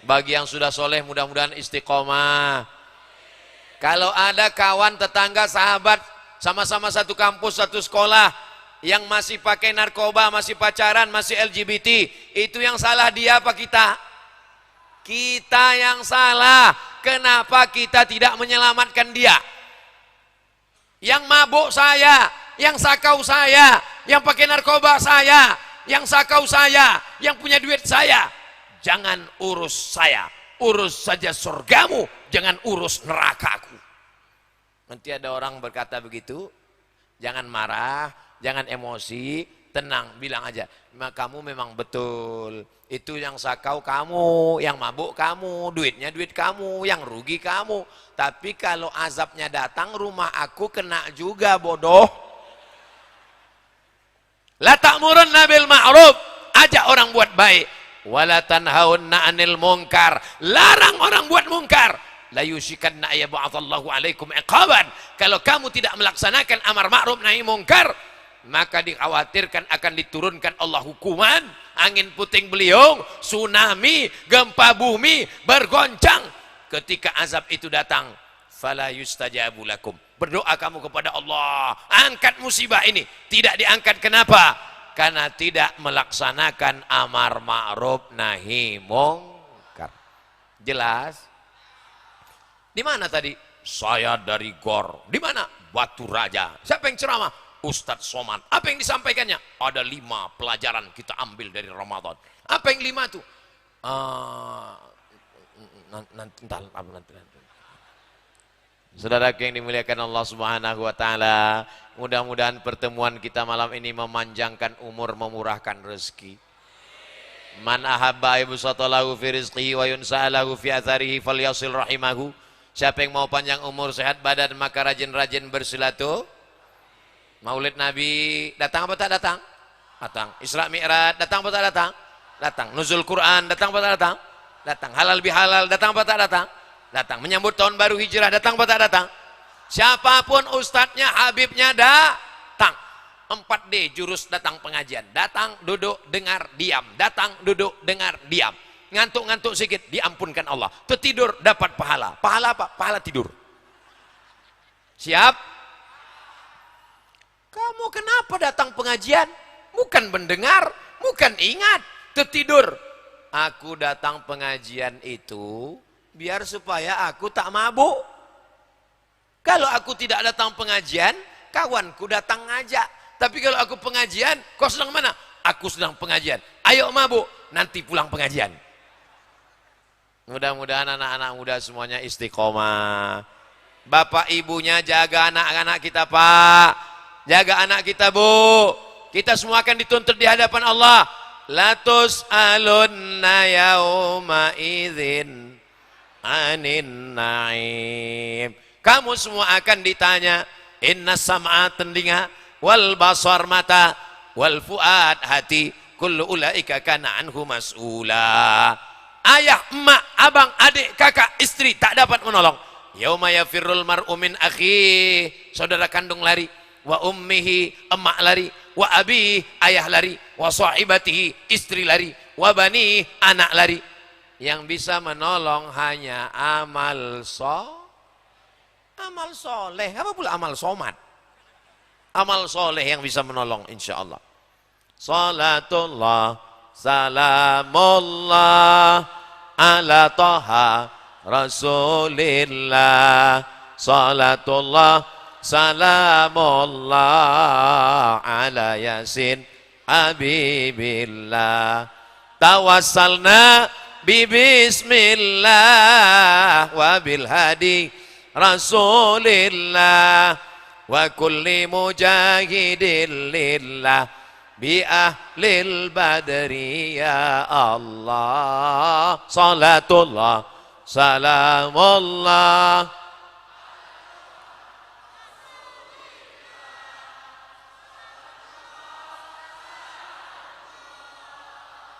Bagi yang sudah soleh, mudah-mudahan istiqomah. Kalau ada kawan, tetangga, sahabat, sama-sama satu kampus, satu sekolah, yang masih pakai narkoba, masih pacaran, masih LGBT, itu yang salah dia apa kita? Kita yang salah. Kenapa kita tidak menyelamatkan dia? Yang mabuk saya, yang sakau saya, yang pakai narkoba saya, yang sakau saya, yang punya duit saya. Jangan urus saya, urus saja surgamu, jangan urus nerakaku. Nanti ada orang berkata begitu, jangan marah, jangan emosi, tenang, bilang aja, kamu memang betul. Itu yang sakau kamu, yang mabuk kamu, duitnya duit kamu, yang rugi kamu. Tapi kalau azabnya datang, rumah aku kena juga, bodoh. La ta'murunna bil ma'ruf, ajak orang buat baik. Wala tanhaunna 'anil munkar, larang orang buat munkar. La yushikanna ayyab'atsallahu 'alaikum iqaban. Kalau kamu tidak melaksanakan amar ma'ruf nahi munkar, maka dikhawatirkan akan diturunkan Allah hukuman, angin puting beliung, tsunami, gempa bumi, bergoncang. Ketika azab itu datang, fala yustajabu lakum. Berdoa kamu kepada Allah, angkat musibah ini. Tidak diangkat, kenapa? Karena tidak melaksanakan amar ma'ruf nahi munkar. Jelas? Di mana tadi? Saya dari GOR. Di mana? Batu Raja. Siapa yang ceramah? Ustadz Somad. Apa yang disampaikannya? Ada 5 pelajaran kita ambil dari Ramadan. Apa yang 5 itu? Nanti. Saudara yang dimuliakan Allah Subhanahu wa taala, mudah-mudahan pertemuan kita malam ini memanjangkan umur, memurahkan rezeki. Man ahabba ibsatalahu fi rizqihi wa yunsa'alahu fi atharihi falyasil rahimahu. Siapa yang mau panjang umur, sehat badan, maka rajin-rajin bersilaturahmi. Maulid Nabi datang apa tak datang? Datang. Isra Mi'raj datang apa tak datang? Datang. Nuzul Quran datang apa tak datang? Datang. Halal bihalal datang apa tak datang? Datang. Menyambut tahun baru hijrah datang apa tak datang? Siapapun ustadznya, habibnya datang. 4D jurus datang pengajian. Datang, duduk, dengar, diam. Datang, duduk, dengar, diam. Ngantuk-ngantuk sedikit diampunkan Allah. Tertidur dapat pahala. Pahala apa? Pahala tidur. Siap? Kamu kenapa datang pengajian? Bukan mendengar, bukan ingat, tertidur. Aku datang pengajian itu biar supaya aku tak mabuk. Kalau aku tidak datang pengajian, kawanku datang ngajak. Tapi kalau aku pengajian, kau sedang mana? Aku sedang pengajian. Ayo mabuk, nanti pulang pengajian. Mudah-mudahan anak-anak muda semuanya istiqomah. Bapak ibunya jaga anak-anak kita, Pak. Jaga anak kita, Bu. Kita semua akan dituntut di hadapan Allah. La tus'alunna yauma idzin anin na'im. Kamu semua akan ditanya. Inna sam'a telinga, wal basar mata, wal fuad hati, kullu ulaika kana anhu mas'ula. Ayah, emak, abang, adik, kakak, istri tak dapat menolong. Yauma yafirrul mar'u min akhi, saudara kandung lari. Wa ummihi, emak lari. Wa abi, ayah lari. Wa sahibatihi, istri lari. Wa bani, anak lari. Yang bisa menolong hanya amal soleh. Apa pula amal somad? Amal soleh yang bisa menolong, insya Allah. Salatullah, salamullah, ala taha rasulillah. Salatullah, salamullah ala yasin habibillah. Tawassalna bismillah wa bil hadi rasulillah wa kulli mujahidin lillah bi ahlil badri ya Allah. Salatullah, salamullah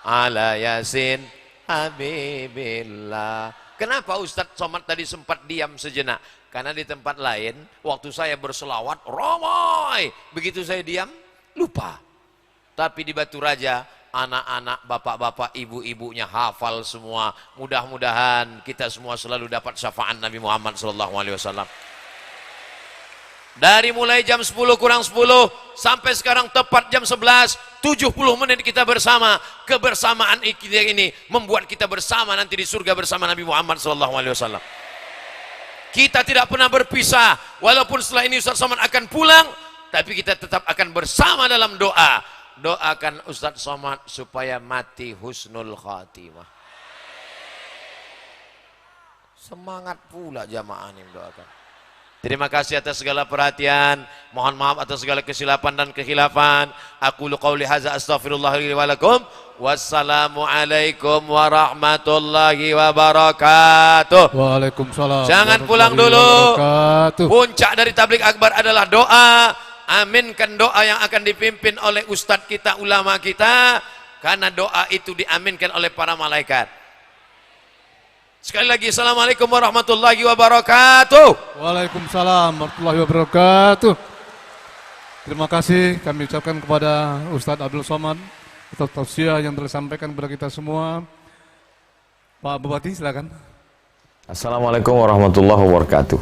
ala yasin habibillah. Kenapa Ustadz Somad tadi sempat diam sejenak? Karena di tempat lain waktu saya berselawat ramai, begitu saya diam lupa. Tapi di Batu Raja anak-anak, bapak-bapak, ibu-ibunya hafal semua. Mudah-mudahan kita semua selalu dapat syafaat Nabi Muhammad SAW. Dari mulai jam 10 kurang 10 sampai sekarang tepat jam 11, 70 menit kita bersama. Kebersamaan kita ini membuat kita bersama nanti di surga bersama Nabi Muhammad SAW. Kita tidak pernah berpisah. Walaupun setelah ini Ustaz Somad akan pulang, tapi kita tetap akan bersama dalam doa. Doakan Ustaz Somad supaya mati husnul khatimah. Semangat pula jamaah ini mendoakan. Terima kasih atas segala perhatian. Mohon maaf atas segala kesilapan dan kekhilafan. Aku qauli hadza astaghfirullah li wa lakum. Wassalamualaikum warahmatullahi wabarakatuh. Waalaikumsalam. Jangan pulang warahmatullahi dulu. wabarakatuh. Puncak dari tabligh akbar adalah doa. Aminkan doa yang akan dipimpin oleh ustadz kita, ulama kita, karena doa itu diaminkan oleh para malaikat. Sekali lagi, assalamualaikum warahmatullahi wabarakatuh. Waalaikumsalam warahmatullahi wabarakatuh. Terima kasih kami ucapkan kepada Ustadz Abdul Somad atas tausiah yang telah disampaikan kepada kita semua. Pak Bupati, silakan. Assalamualaikum warahmatullahi wabarakatuh.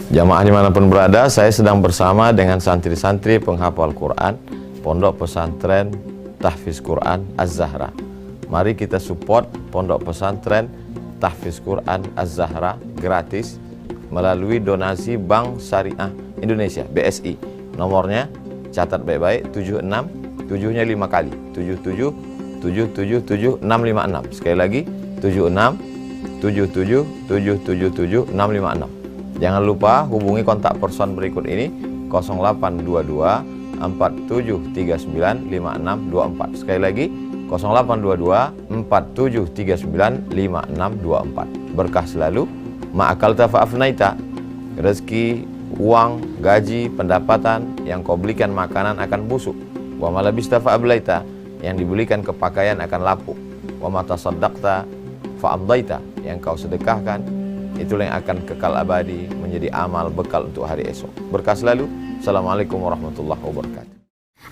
Jamaah dimanapun berada, saya sedang bersama dengan santri-santri penghafal Quran Pondok Pesantren Tahfiz Quran Az-Zahra. Mari kita support Pondok Pesantren Tahfiz Quran Az-Zahra gratis melalui donasi Bank Syariah Indonesia (BSI). Nomornya catat baik-baik, 76 7-nya 5 kali, 77 777 656. Sekali lagi, 76 77 777 656. Jangan lupa hubungi kontak person berikut ini, 0822 4739 5624. Sekali lagi, 0822 4739 5624. Berkah selalu, ma'akalta fa'afnaita. Rezeki, uang, gaji, pendapatan yang kau belikan makanan akan busuk. Wa malabista fa'ablaita, yang dibelikan kepakaian akan lapuk. Wa mata saddaqta fa'amdaita, yang kau sedekahkan itulah yang akan kekal abadi menjadi amal bekal untuk hari esok. Berkah selalu. Assalamualaikum warahmatullahi wabarakatuh.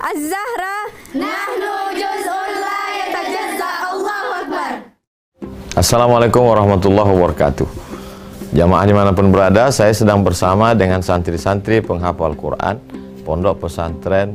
Az-Zahra nahnu juz'un la yatajazza. Allahu Akbar. Assalamualaikum warahmatullahi wabarakatuh. Jamaah dimanapun berada, saya sedang bersama dengan santri-santri penghafal Quran Pondok Pesantren